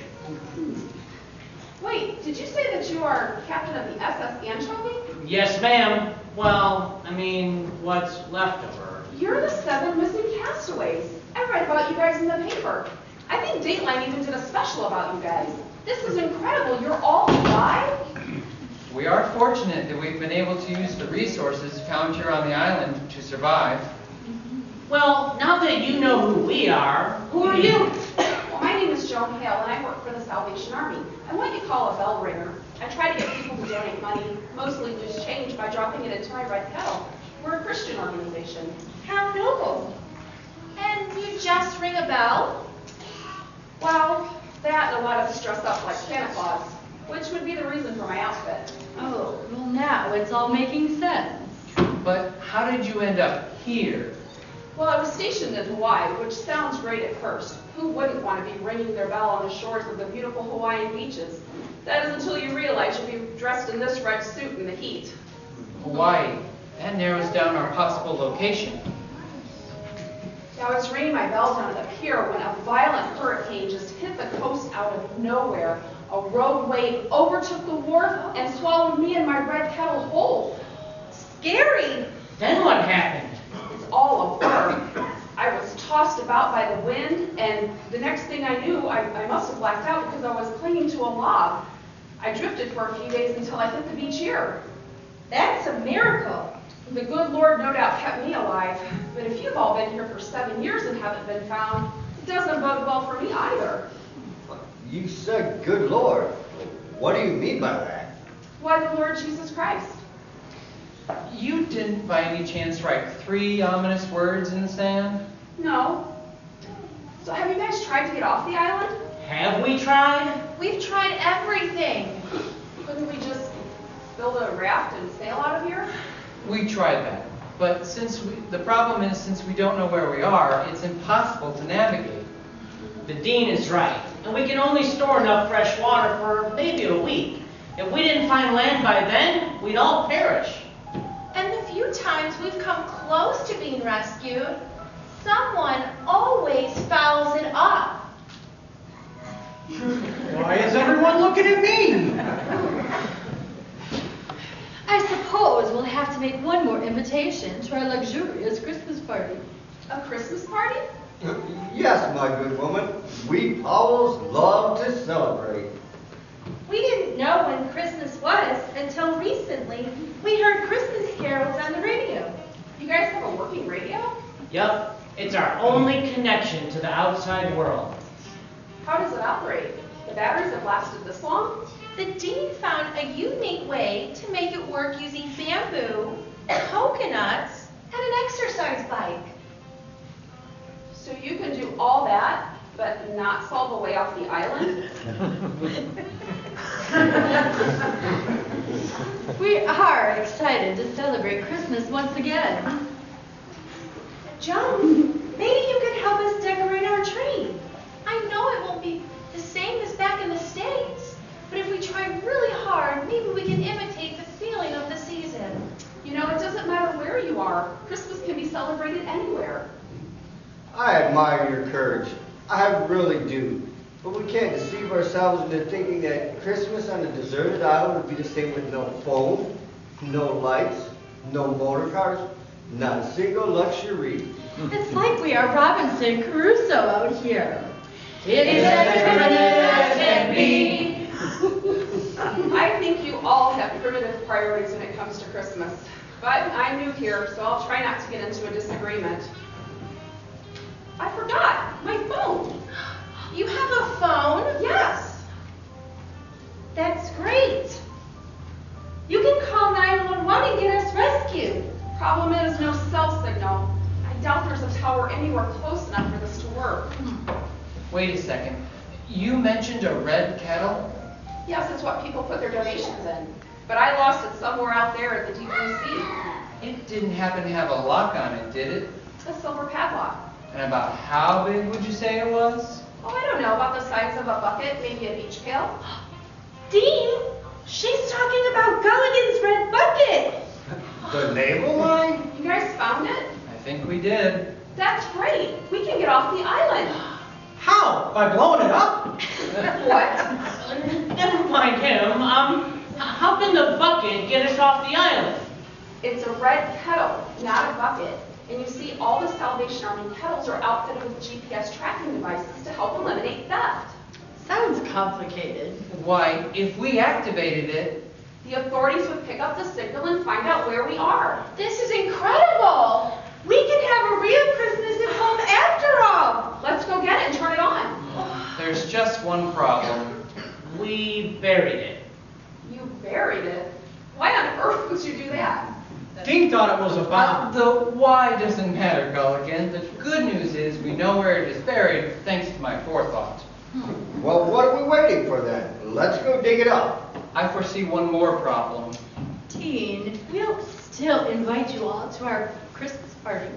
Wait, did you say that you are captain of the SS Anchovy? Yes, ma'am. Well, I mean, what's left of her. You're the 7 missing castaways. I read about you guys in the paper. I think Dateline even did a special about you guys. This is incredible. You're all alive? We are fortunate that we've been able to use the resources found here on the island to survive. Well, now that you know who we are, who are you? Well, my name is Joan Hale, and I work for the Salvation Army. I'm what you call a bell ringer. I try to get people to donate money, mostly loose change, by dropping it into my red kettle. We're a Christian organization. How noble. And you just ring a bell? Well, that and a lot of us dress up like Santa Claus, which would be the reason for my outfit. Oh, well now it's all making sense. But how did you end up here? Well, I was stationed in Hawaii, which sounds great at first. Who wouldn't want to be ringing their bell on the shores of the beautiful Hawaiian beaches? That is until you realize you'll be dressed in this red suit in the heat. Hawaii. That narrows down our possible location. I was ringing my bell down at the pier when a violent hurricane just hit the coast out of nowhere. A rogue wave overtook the wharf and swallowed me and my red kettle whole. Scary. Then what happened? It's all a blur. I was tossed about by the wind, and the next thing I knew, I must have blacked out because I was clinging to a log. I drifted for a few days until I hit the beach here. That's a miracle. The good Lord no doubt kept me alive, but if you've all been here for 7 years and haven't been found, it doesn't bode well for me either. You said good Lord. What do you mean by that? Why, the Lord Jesus Christ. You didn't by any chance write 3 ominous words in the sand? No. So have you guys tried to get off the island? Have we tried? We've tried everything. Couldn't we just build a raft and sail out of here? We tried that. But the problem is, since we don't know where we are, it's impossible to navigate. The dean is right, and we can only store enough fresh water for maybe a week. If we didn't find land by then, we'd all perish. And the few times we've come close to being rescued, someone always fouls it up. Why is everyone looking at me? I suppose we'll have to make one more invitation to our luxurious Christmas party. A Christmas party? Yes, my good woman. We Powells love to celebrate. We didn't know when Christmas was until recently. We heard Christmas carols on the radio. You guys have a working radio? Yup, it's our only connection to the outside world. How does it operate? The batteries have lasted this long? The dean found a unique way to make it work using bamboo, coconuts, and an exercise bike. So you can do all that, but not solve a way off the island? We are excited to celebrate Christmas once again. Joan, maybe you could help us decorate our tree. I know it won't be the same as back in the States, but if we try really hard, maybe we can imitate the feeling of the season. You know, it doesn't matter where you are. Christmas can be celebrated anywhere. I admire your courage. I really do. But we can't deceive ourselves into thinking that Christmas on a deserted island would be the same with no phone, no lights, no motor cars, not a single luxury. It's like we are Robinson Crusoe out here. It's as primitive as can be. I think you all have primitive priorities when it comes to Christmas. But I'm new here, so I'll try not to get into a disagreement. I forgot my phone. You have a phone? Yes. That's great. You can call 911 and get us rescued. Problem is, no cell signal. I doubt there's a tower anywhere close enough for this to work. Wait a second. You mentioned a red kettle? Yes, it's what people put their donations in. But I lost it somewhere out there at the deep blue sea. It didn't happen to have a lock on it, did it? A silver padlock. And about how big would you say it was? Oh, I don't know, about the size of a bucket, maybe a beach pail. Dean, she's talking about Gulligan's red bucket. The naval line? You guys found it? I think we did. That's great. We can get off the island. How? By blowing it up? What? Never mind him. How can the bucket get us off the island? It's a red kettle, not a bucket. And you see, all the Salvation Army kettles are outfitted with GPS tracking devices to help eliminate theft. Sounds complicated. Why, if we activated it, The authorities would pick up the signal and find out where we are. This is incredible. We can have a real Christmas at home after all. Let's go get it and turn it on. there's just one problem. We buried it. You buried it? Why on earth would you do that? Dean thought it was a bomb. The why doesn't matter, Gulligan. The good news is we know where it is buried, thanks to my forethought. Well, what are we waiting for then? Let's go dig it up. I foresee one more problem. Teen, we'll still invite you all to our Christmas party.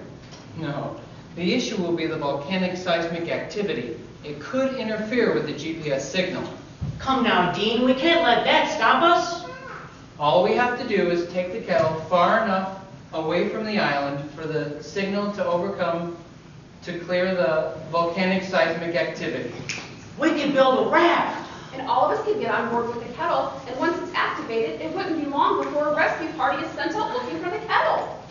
No, the issue will be the volcanic seismic activity. It could interfere with the GPS signal. Come now, Dean, we can't let that stop us. All we have to do is take the kettle far enough away from the island for the signal to clear the volcanic seismic activity. We can build a raft. And all of us could get on board with the kettle, and once it's activated, it wouldn't be long before a rescue party is sent out looking for the kettle.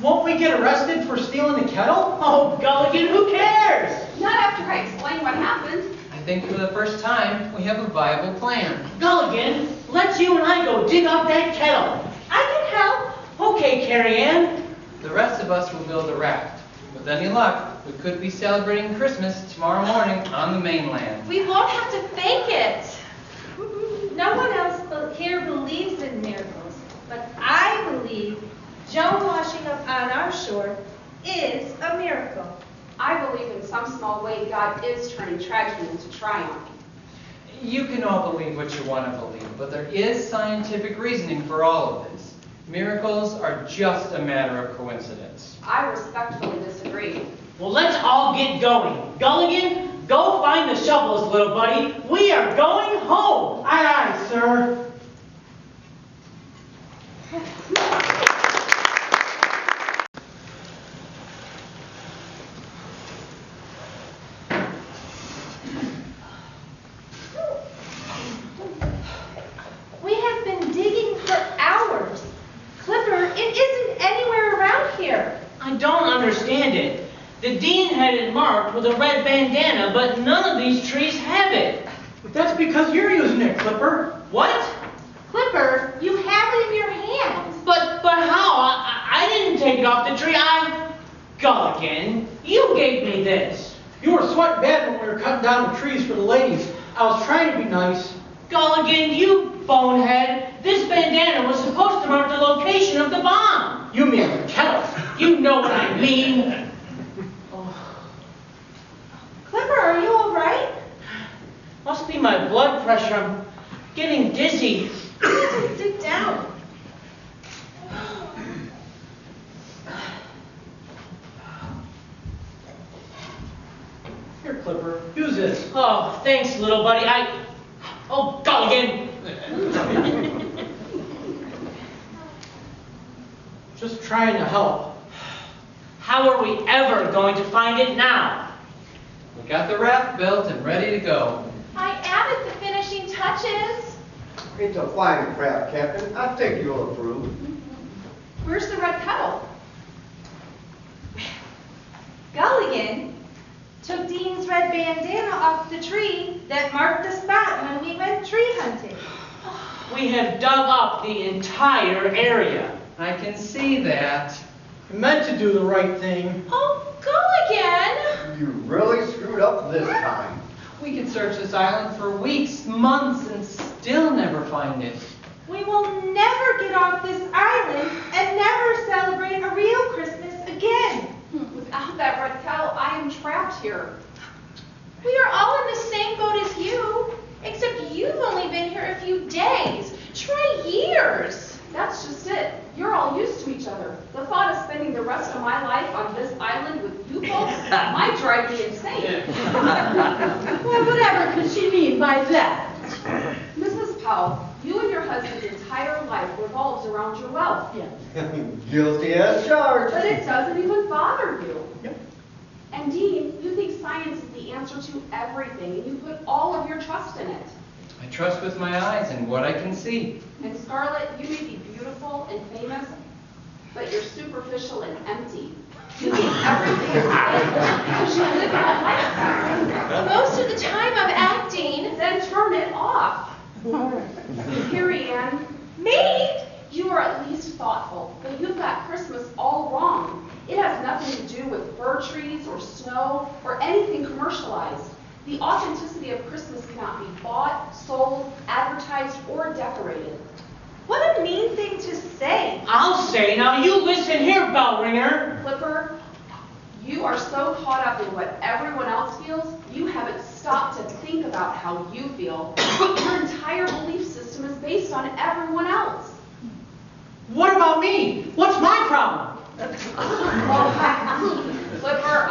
Won't we get arrested for stealing the kettle? Oh, Gulligan, who cares? Not after I explain what happened. I think for the first time, we have a viable plan. Gulligan, let's you and I go dig up that kettle. I can help. Okay, Carrie Ann. The rest of us will build a raft. With any luck, we could be celebrating Christmas tomorrow morning on the mainland. We won't have to fake it. No one else here believes in miracles, but I believe Joe washing up on our shore is a miracle. I believe in some small way God is turning tragedy into triumph. You can all believe what you want to believe, but there is scientific reasoning for all of this. Miracles are just a matter of coincidence. I respectfully disagree. Well, let's all get going. Gulligan, go find the shovels, little buddy. We are going home. Aye, aye, sir. We have been digging for hours. Clipper, it isn't anywhere around here. I don't understand it. The dean had it marked with a red bandana, but none of these trees have it. But that's because you're using it, Clipper. What? Clipper, you have it in your hand. But how? I didn't take it off the tree. Gulligan, you gave me this. You were sweating bad when we were cutting down the trees for the ladies. I was trying to be nice. Gulligan, you bonehead. This bandana was supposed to mark the location of the bomb. You mean the kettle. You know what I mean. Clipper, are you all right? Must be my blood pressure. I'm getting dizzy. Sit down. Here, Clipper, use this. Oh, thanks, little buddy. Oh, Gulligan. Just trying to help. How are we ever going to find it now? We got the raft built and ready to go. I added the finishing touches. It's a fine craft, Captain. I think you'll approve. Where's the red kettle? Gulligan, Took Dean's red bandana off the tree that marked the spot when we went tree hunting. We have dug up the entire area. I can see that. You meant to do the right thing. Oh, Gulligan! You really screwed up this time. We could search this island for weeks, months, and still never find it. We will never get off this island and never celebrate a real Christmas again. Without that red cow, I am trapped here. We are all in the same boat as you, except you've only been here a few days. Try years. That's just it. You're all used to each other. The thought of spending the rest of my life on this island with you folks might drive me insane. Well, whatever could she mean by that? Mrs. Powell, you and your husband's entire life revolves around your wealth. Guilty as charged. But it doesn't even bother you. And Dean, you think science is the answer to everything, and you put all of your trust in it. I trust with my eyes and what I can see. And Scarlett, you may be beautiful and famous, but you're superficial and empty. You think everything is fake because you live in a life. Most of the time I'm acting. Then turn it off. Carrie Ann, Me? you are at least thoughtful, but you've got Christmas all wrong. It has nothing to do with fir trees or snow or anything commercialized. The authenticity of Christmas cannot be bought, sold, advertised, or decorated. What a mean thing to say. I'll say, now you listen here, bell ringer. Flipper, you are so caught up in what everyone else feels, you haven't stopped to think about how you feel. Your entire belief system is based on everyone else. What about me? What's my problem? Flipper,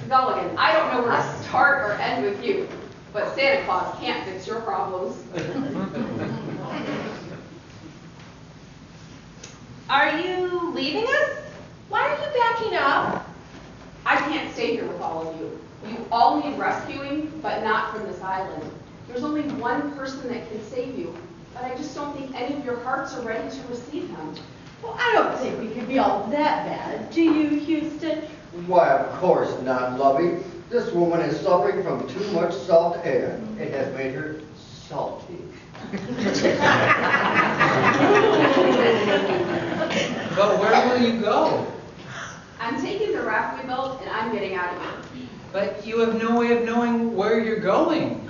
Gulligan, I don't know where to start or end with you, but Santa Claus can't fix your problems. Are you leaving us? Why are you backing up? I can't stay here with all of you. You all need rescuing, but not from this island. There's only one person that can save you, but I just don't think any of your hearts are ready to receive him. Well, I don't think we could be all that bad. Do you, Houston? Why, of course not, Lovey. This woman is suffering from too much salt air. It has made her salty. But where will you go? I'm taking the raft we built, and I'm getting out of here. But you have no way of knowing where you're going.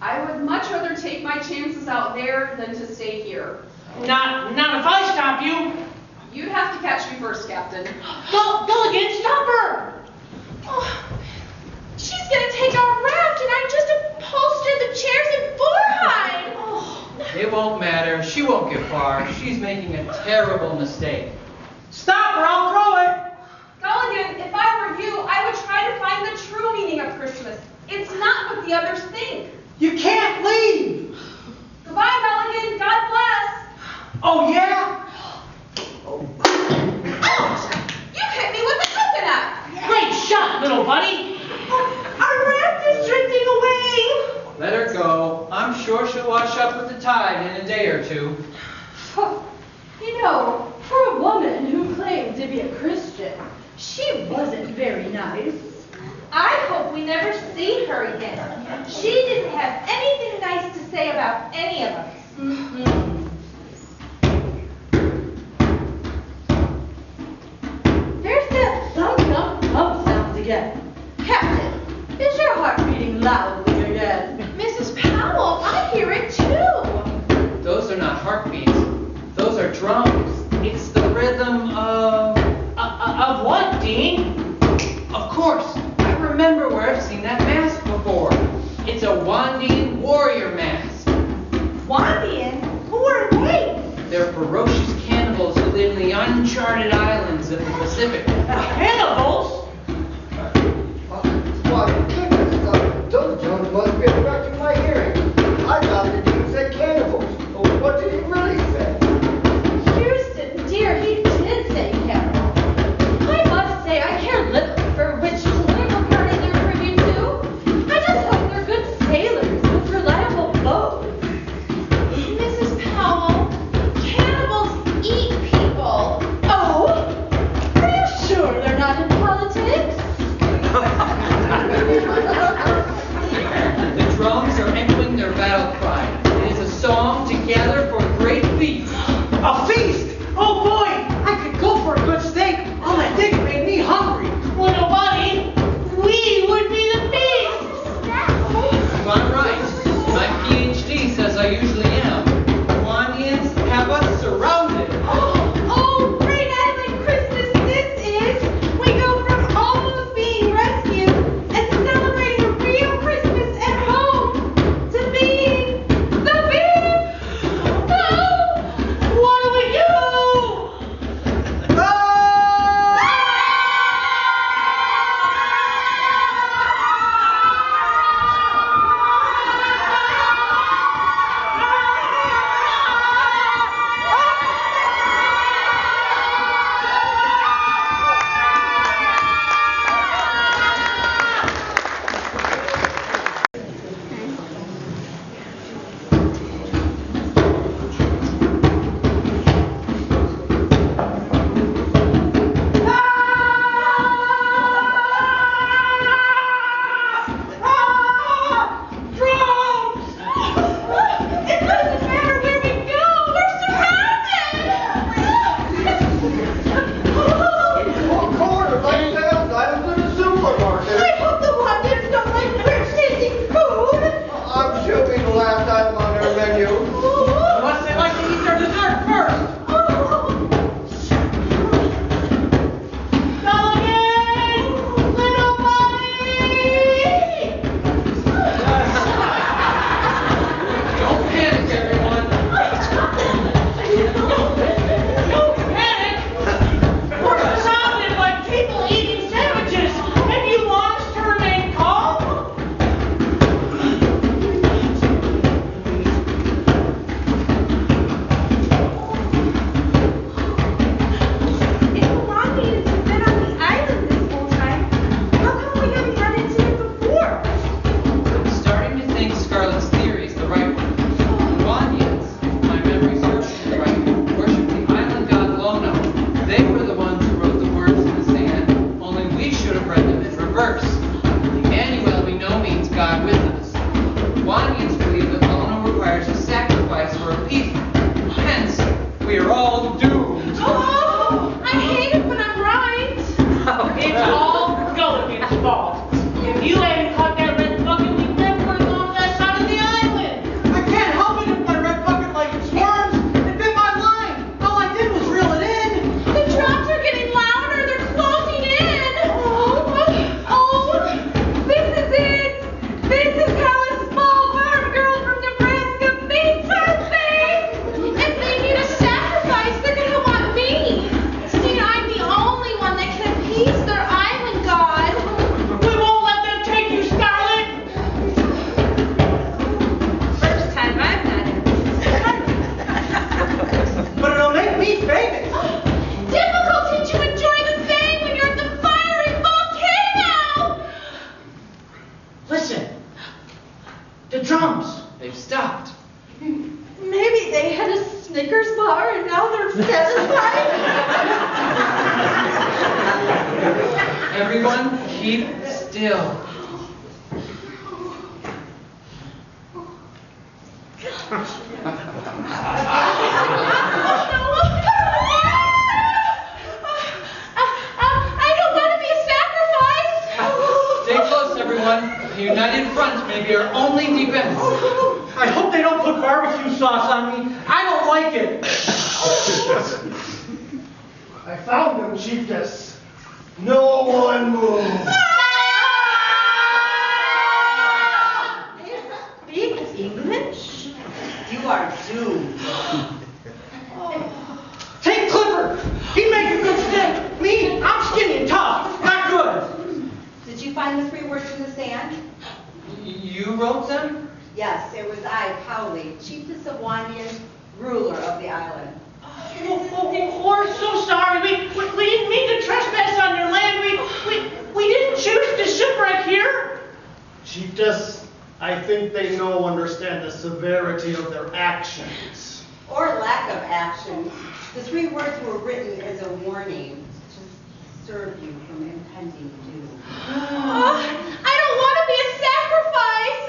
I would much rather take my chances out there than to stay here. Not if I stop you. You'd have to catch me first, Captain. Gulligan, stop her! Oh, she's gonna take our raft and I just upholstered the chairs in boarhide. Oh. It won't matter. She won't get far. She's making a terrible mistake. Stop her, I'll throw it! Gulligan, if I were you, I would try to find the true meaning of Christmas. It's not what the others think. You can't leave. Goodbye, Gulligan. God bless. Oh, yeah? Ouch! You hit me with a coconut. Great shot, little buddy! Our raft is drifting away. Let her go. I'm sure she'll wash up with the tide in a day or two. You know, for a woman who claimed to be a Christian, she wasn't very nice. I hope we never see her again. She didn't have anything nice to say about any of us. There's that thump, thump, thump sound again. Captain, is your heart beating loudly again? Mrs. Powell, I hear it too. Those are not heartbeats. Those are drums. It's the rhythm of what, Dean? Of course. I remember where I've seen that mask before. It's a Wandian warrior mask. Wandian? Who are they? They're ferocious cannibals who live in the uncharted islands of the Pacific. Cannibals? My goodness, those drones must be affecting my hearing. I thought the dude said cannibals. Oh, what did he really say? Houston, dear, he did say cannibal. I must say I care little for which political party they're privy to. I just hope they're good sailors with reliable boats. Mrs. Powell, cannibals eat people. Oh, are you sure they're not Everyone, keep still. I don't want to be sacrificed. Stay close, everyone. A united front may be our only defense. I hope they don't put barbecue sauce on me. I don't like it. I found them, Chiefess. No one move. Speak English? You are doomed. Take Clifford. He make a good stick. Me, I'm skinny and tough. Not good. Did you find the 3 words in the sand? You wrote them? Yes, it was I, Cowley, Chiefess of Wandian, ruler of the island. We're so sorry. We didn't mean to trespass on your land. We didn't choose to shipwreck here. Chiefess, I think they understand the severity of their actions. Or lack of actions. The 3 words were written as a warning to serve you from impending doom. I don't want to be a sacrifice.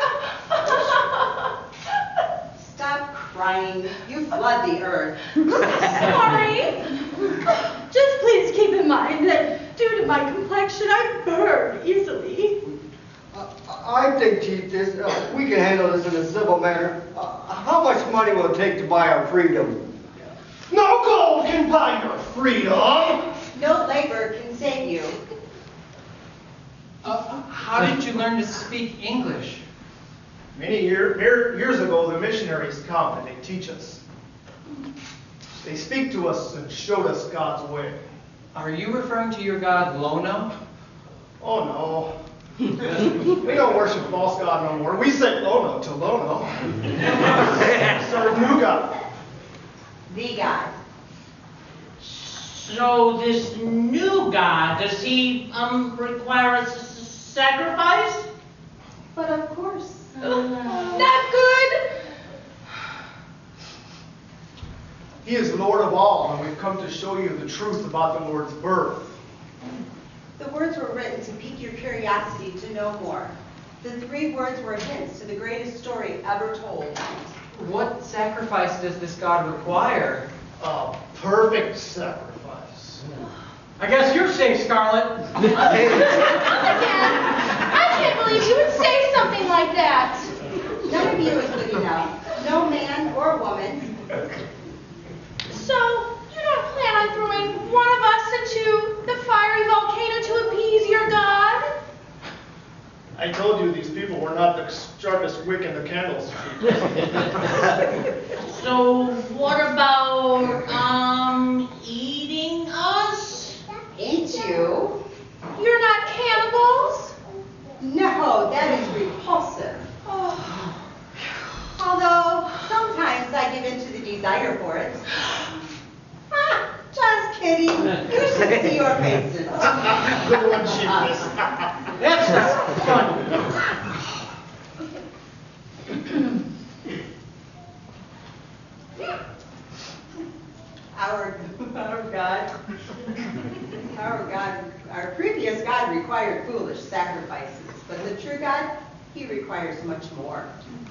Stop crying. You flood the earth. Sorry. Just please keep in mind that due to my complexion, I burn easily. I think, Chiefess, we can handle this in a civil manner. How much money will it take to buy our freedom? No gold can buy your freedom. No labor can save you. How did you learn to speak English? Many years ago, the missionaries come and they teach us. They speak to us and showed us God's way. Are you referring to your god Lono? Oh, no. We don't worship false god no more. We say Lono to Lono. Serve new God. The God. So this new god, does he require a sacrifice? But of course. Not good. He is Lord of all, and we've come to show you the truth about the Lord's birth. The words were written to pique your curiosity to know more. The 3 words were hints to the greatest story ever told. What sacrifice does this god require? A perfect sacrifice. I guess you're safe, Scarlet. Again, I can't believe you would say something like that. None of you is good enough. No man or woman. So, you don't plan on throwing one of us into the fiery volcano to appease your god? I told you these people were not the sharpest wick in the candles. So what about eating us? Ain't you? You're not cannibals? No, that is repulsive. Although, sometimes I give in to the desire for it. Just kidding. You should see your faces. Good one, Chiefess. That's not fun. Our previous God required foolish sacrifices, but the true God, he requires much more.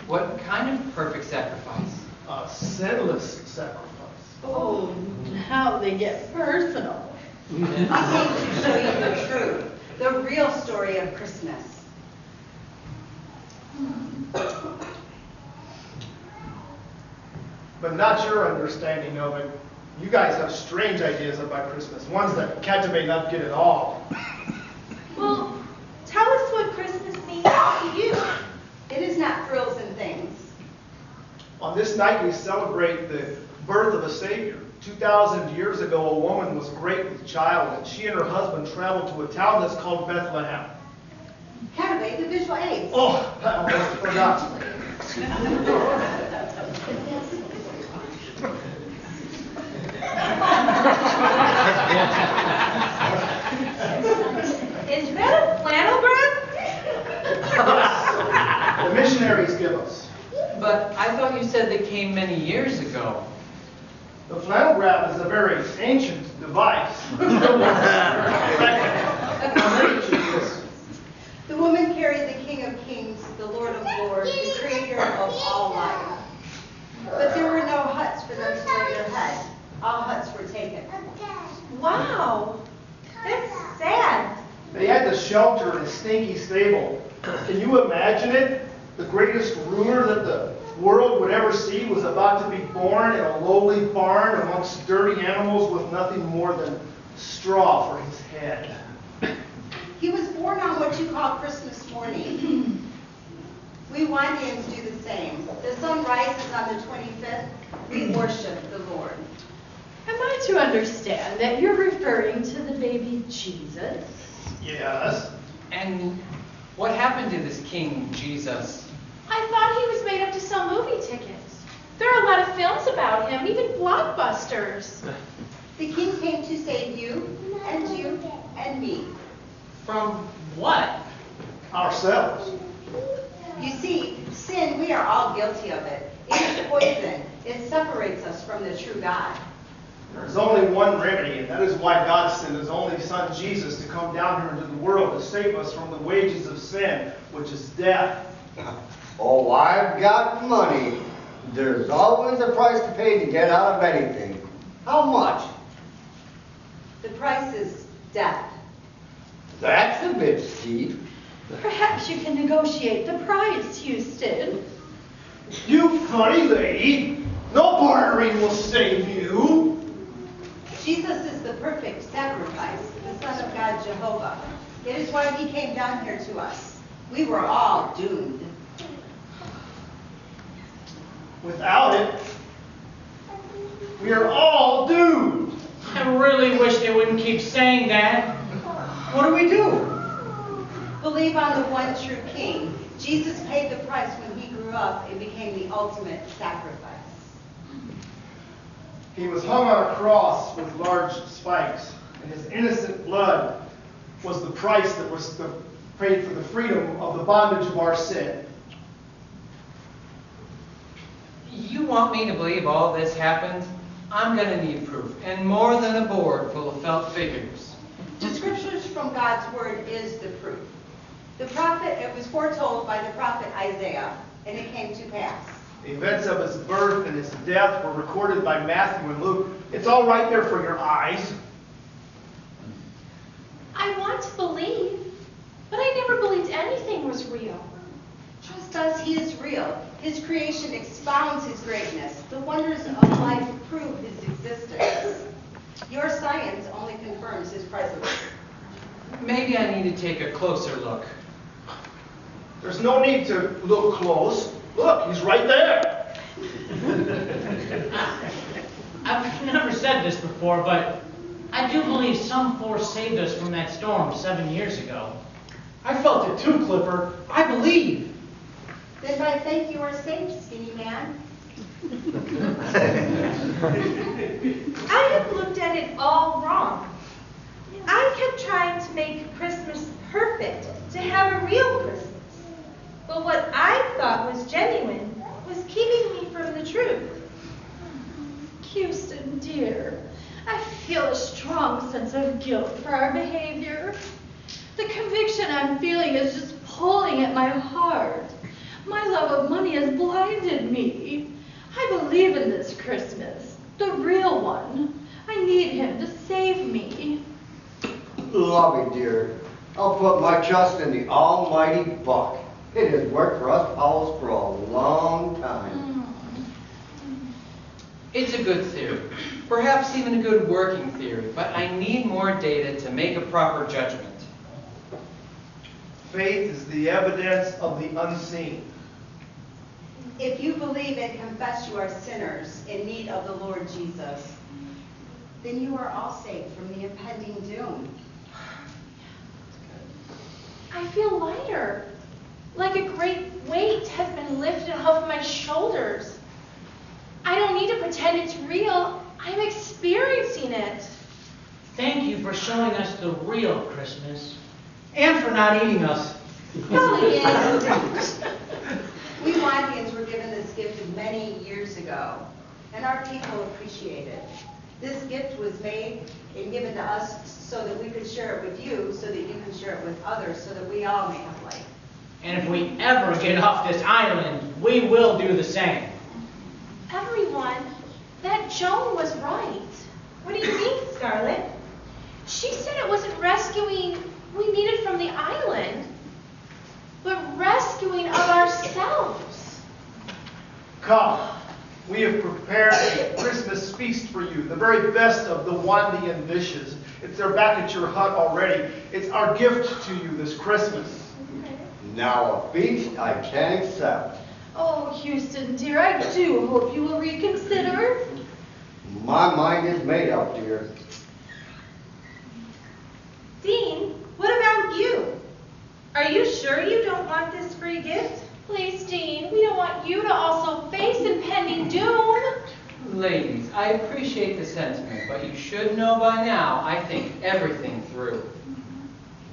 What kind of perfect sacrifice? A sinless sacrifice. Oh, now they get personal. I came to show you the truth, the real story of Christmas. But not your understanding of it. You guys have strange ideas about Christmas, ones that Catamay not get at all. Well, tell us what Christmas means to you. It is not frills and things. On this night, we celebrate the birth of a Savior. 2,000 years ago, a woman was great with child, and she and her husband traveled to a town that's called Bethlehem. Catamay, the visual aids. Oh, I almost forgot. Is that a flannel graph? The missionaries give us. But I thought you said they came many years ago. The flannel graph is a very ancient device. shelter in a stinky stable. Can you imagine it? The greatest ruler that the world would ever see was about to be born in a lowly barn amongst dirty animals with nothing more than straw for his head. He was born on what you call Christmas morning. We Wandians do the same. The sun rises on the 25th. We worship the Lord. Am I to understand that you're referring to the baby Jesus? Yes. And what happened to this King Jesus? I thought he was made up to sell movie tickets. There are a lot of films about him, even blockbusters. The King came to save you and me. From what? Ourselves. You see, sin, we are all guilty of it. It is poison. It separates us from the true God. There's only one remedy, and that is why God sent his only son Jesus to come down here into the world to save us from the wages of sin, which is death. Oh, I've got money. There's always a price to pay to get out of anything. How much? The price is death. That's a bit steep. Perhaps you can negotiate the price, Houston. You funny lady! No bartering will save you! Jesus is the perfect sacrifice, the Son of God, Jehovah. It is why he came down here to us. We were all doomed. Without it, we are all doomed. I really wish they wouldn't keep saying that. What do we do? Believe on the one true King. Jesus paid the price when he grew up and became the ultimate sacrifice. He was hung on a cross with large spikes, and his innocent blood was the price that was paid for the freedom of the bondage of our sin. You want me to believe all this happened? I'm going to need proof, and more than a board full of felt figures. The scriptures from God's word is the proof. It was foretold by the prophet Isaiah, and it came to pass. The events of his birth and his death were recorded by Matthew and Luke. It's all right there for your eyes. I want to believe, but I never believed anything was real. Trust us, he is real. His creation expounds his greatness. The wonders of life prove his existence. Your science only confirms his presence. Maybe I need to take a closer look. There's no need to look close. Look, he's right there. I've never said this before, but I do believe some force saved us from that storm 7 years ago. I felt it too, Clipper. I believe. Then by faith you are saved, skinny man. I have looked at it all wrong. I kept trying to make Christmas perfect, to have a real Christmas. But what I thought was genuine was keeping me from the truth. Houston, dear, I feel a strong sense of guilt for our behavior. The conviction I'm feeling is just pulling at my heart. My love of money has blinded me. I believe in this Christmas, the real one. I need him to save me. Lovey, dear, I'll put my trust in the almighty Buck. It has worked for us Powells for a long time. It's a good theory, perhaps even a good working theory, but I need more data to make a proper judgment. Faith is the evidence of the unseen. If you believe and confess you are sinners in need of the Lord Jesus, then you are all saved from the impending doom. I feel lighter, like a great weight has been lifted off my shoulders. I don't need to pretend it's real. I'm experiencing it. Thank you for showing us the real Christmas. And for not eating us. Gulligans. We Wandians were given this gift many years ago, and our people appreciate it. This gift was made and given to us so that we could share it with you, so that you can share it with others, so that we all may have life. And if we ever get off this island, we will do the same. Everyone, that Joan was right. What do you mean, Scarlett? She said it wasn't rescuing we needed from the island. Come, we have prepared a Christmas feast for you, the very best of the Wandian dishes. They're back at your hut already. It's our gift to you this Christmas. Now a feast I can accept. Oh, Houston, dear, I do hope you will reconsider. My mind is made up, dear. Dean, what about you? Are you sure you don't want this free gift? Please, Dean, we don't want you to also face impending doom. Ladies, I appreciate the sentiment, but you should know by now I think everything through.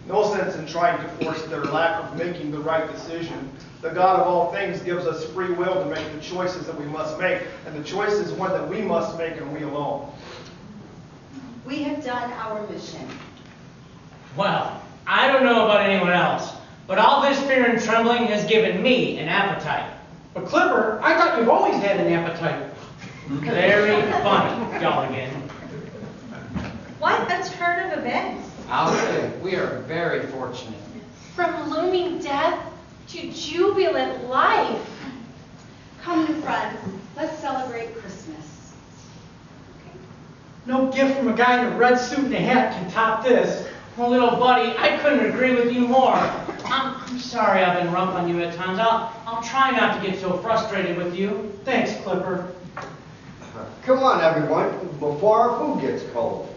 No sense in trying to force their lack of making the right decision. The God of all things gives us free will to make the choices that we must make, and the choice is one that we must make and we alone. We have done our mission. Well, I don't know about anyone else, but all this fear and trembling has given me an appetite. But Clipper, I thought you've always had an appetite. Very funny, Gulligan. What a turn of events. I'll say, we are very fortunate. From looming death to jubilant life. Come, new friends, let's celebrate Christmas. No gift from a guy in a red suit and a hat can top this. Well, little buddy, I couldn't agree with you more. I'm sorry I've been rough on you at times. I'll try not to get so frustrated with you. Thanks, Clipper. Come on, everyone, before our food gets cold.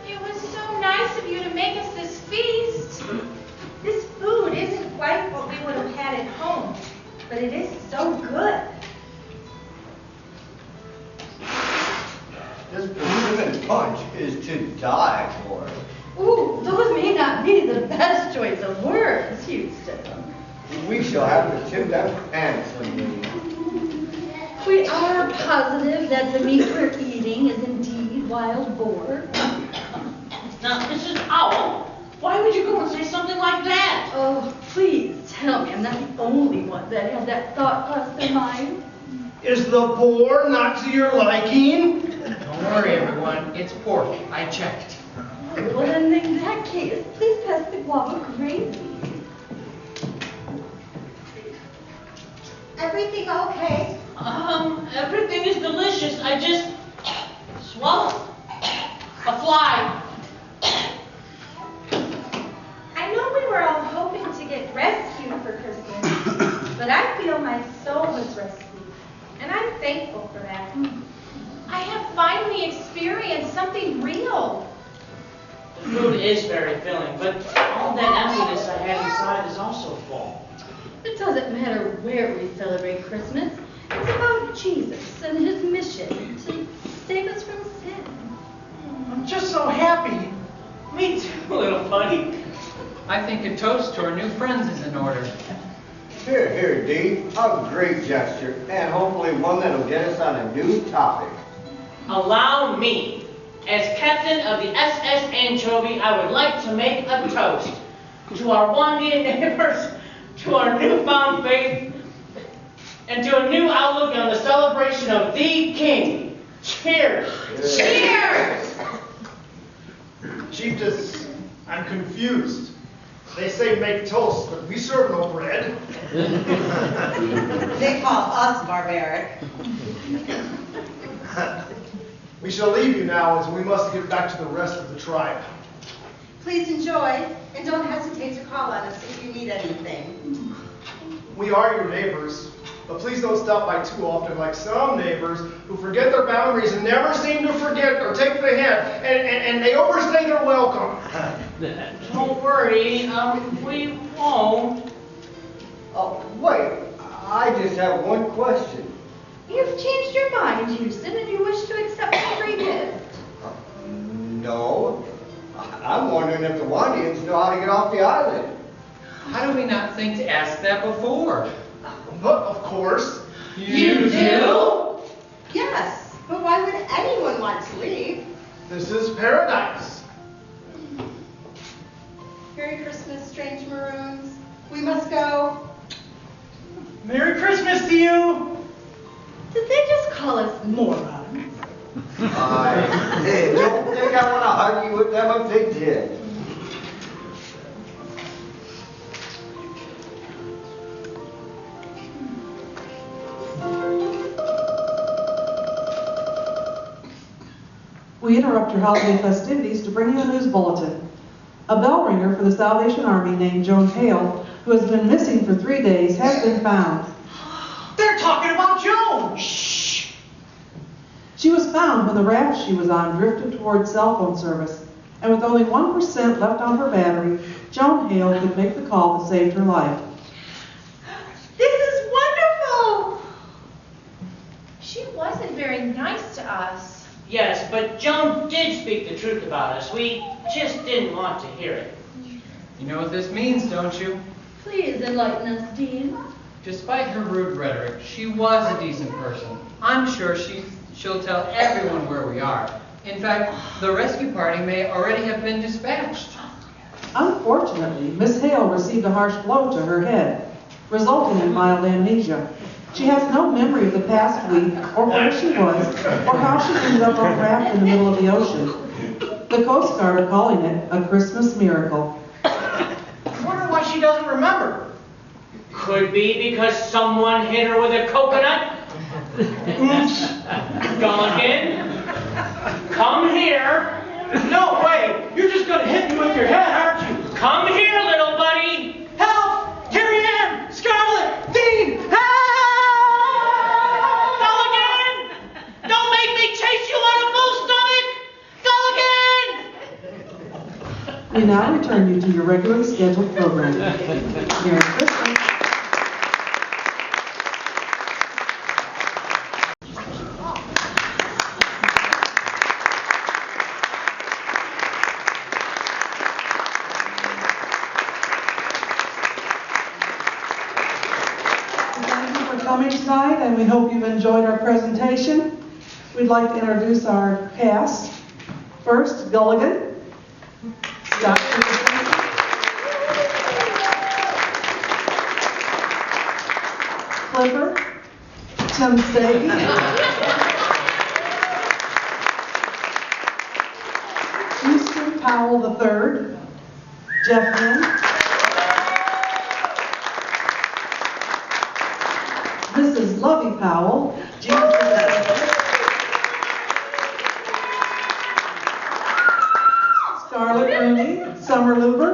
It was so nice of you to make us this feast. This food isn't quite what we would have had at home, but it is so good. This persimmon punch is to die for. Ooh, those may not be the best choice of words, Houston. We shall have to tip them handsomely. We are positive that the meat we're eating is indeed wild boar. Now, Mrs. Owl, why would you go and say something like that? Oh, please tell me I'm not the only one that had that thought cross their mind. Is the boar not to your liking? Don't worry, everyone. It's pork. I checked. Well, then in that case, please pass the guava gravy. Everything okay? Everything is delicious. I just swallowed a fly. I know we were all hoping to get rescued for Christmas, but I feel my soul was rescued, and I'm thankful for that. I have finally experienced something real. The food is very filling, but all that emptiness I had inside is also full. It doesn't matter where we celebrate Christmas. It's about Jesus and his mission to save us from sin. I'm just so happy. Me too, little buddy. I think a toast to our new friends is in order. Here, here, Dee. A great gesture, and hopefully one that'll get us on a new topic. Allow me, as captain of the SS Anchovy, I would like to make a toast to our Wandian neighbors, to our newfound faith, and to a new outlook on the celebration of the King. Cheers! Cheers! Chiefess, I'm confused. They say make toast, but we serve no bread. They call us barbaric. We shall leave you now as we must get back to the rest of the tribe. Please enjoy, and don't hesitate to call on us if you need anything. We are your neighbors, but please don't stop by too often like some neighbors who forget their boundaries and never seem to forget or take the hint, and they overstay their welcome. Don't worry, we won't. Oh, wait. I just have one question. You've changed your mind, Houston, and you wish to accept a free gift. No. I'm wondering if the Wandians know how to get off the island. How do we not think to ask that before? But of course, You do? Yes, but why would anyone want to leave? This is paradise. Merry Christmas, strange maroons. We must go. Merry Christmas to you. Did they just call us morons? Hey, don't think I want to argue with them if they did. We interrupt your holiday festivities to bring you a news bulletin. A bell ringer for the Salvation Army named Joan Hale, who has been missing for 3 days, has been found. They're talking about Joan. Shh. She was found when the raft she was on drifted towards cell phone service, and with only 1% left on her battery, Joan Hale could make the call that saved her life. This is wonderful! She wasn't very nice to us. Yes, but Joan did speak the truth about us. We just didn't want to hear it. You know what this means, don't you? Please enlighten us, Dean. Despite her rude rhetoric, she was a decent person. I'm sure she'll tell everyone where we are. In fact, the rescue party may already have been dispatched. Unfortunately, Miss Hale received a harsh blow to her head, resulting in mild amnesia. She has no memory of the past week, or where she was, or how she ended up on a raft in the middle of the ocean. The Coast Guard are calling it a Christmas miracle. I wonder why she doesn't remember. Could be because someone hit her with a coconut. Gulligan, come here. No way. You're just going to hit me with your head, aren't you? Come here, little buddy. Help! Carrie Ann! Scarlet! Dean! Help! Gulligan! Don't make me chase you on a full stomach! Gulligan! We now return you to your regularly scheduled program. Merry Christmas. Thank you for coming tonight, and we hope you've enjoyed our presentation. We'd like to introduce our cast. First, Gulligan. Clipper, Tim Stagey, Houston Powell III, Jeff Lynn, Mrs. Lovey Powell, Scarlett Rooney, Summer Luber,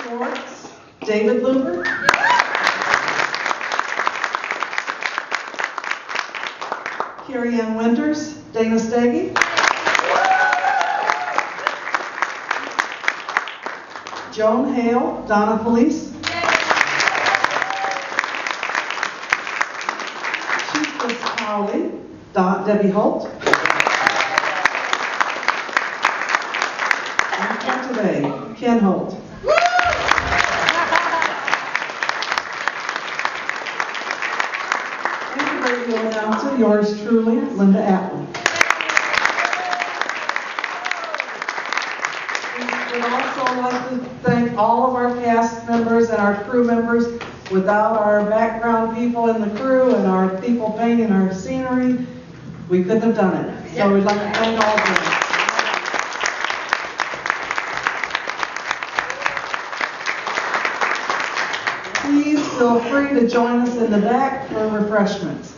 Schwartz, David Luber, Carrie Ann Winters, Dana Stagey, Joan Hale, Donna Police, Chief Miss Cowley, Debbie Holt, and today, Ken Holt. And the radio announcer, yours truly, Linda Atwood. We'd also like to thank all of our cast members and our crew members. Without our background people in the crew and our people painting our scenery, we couldn't have done it. So we'd like to thank all of them. Please feel free to join us in the back for refreshments.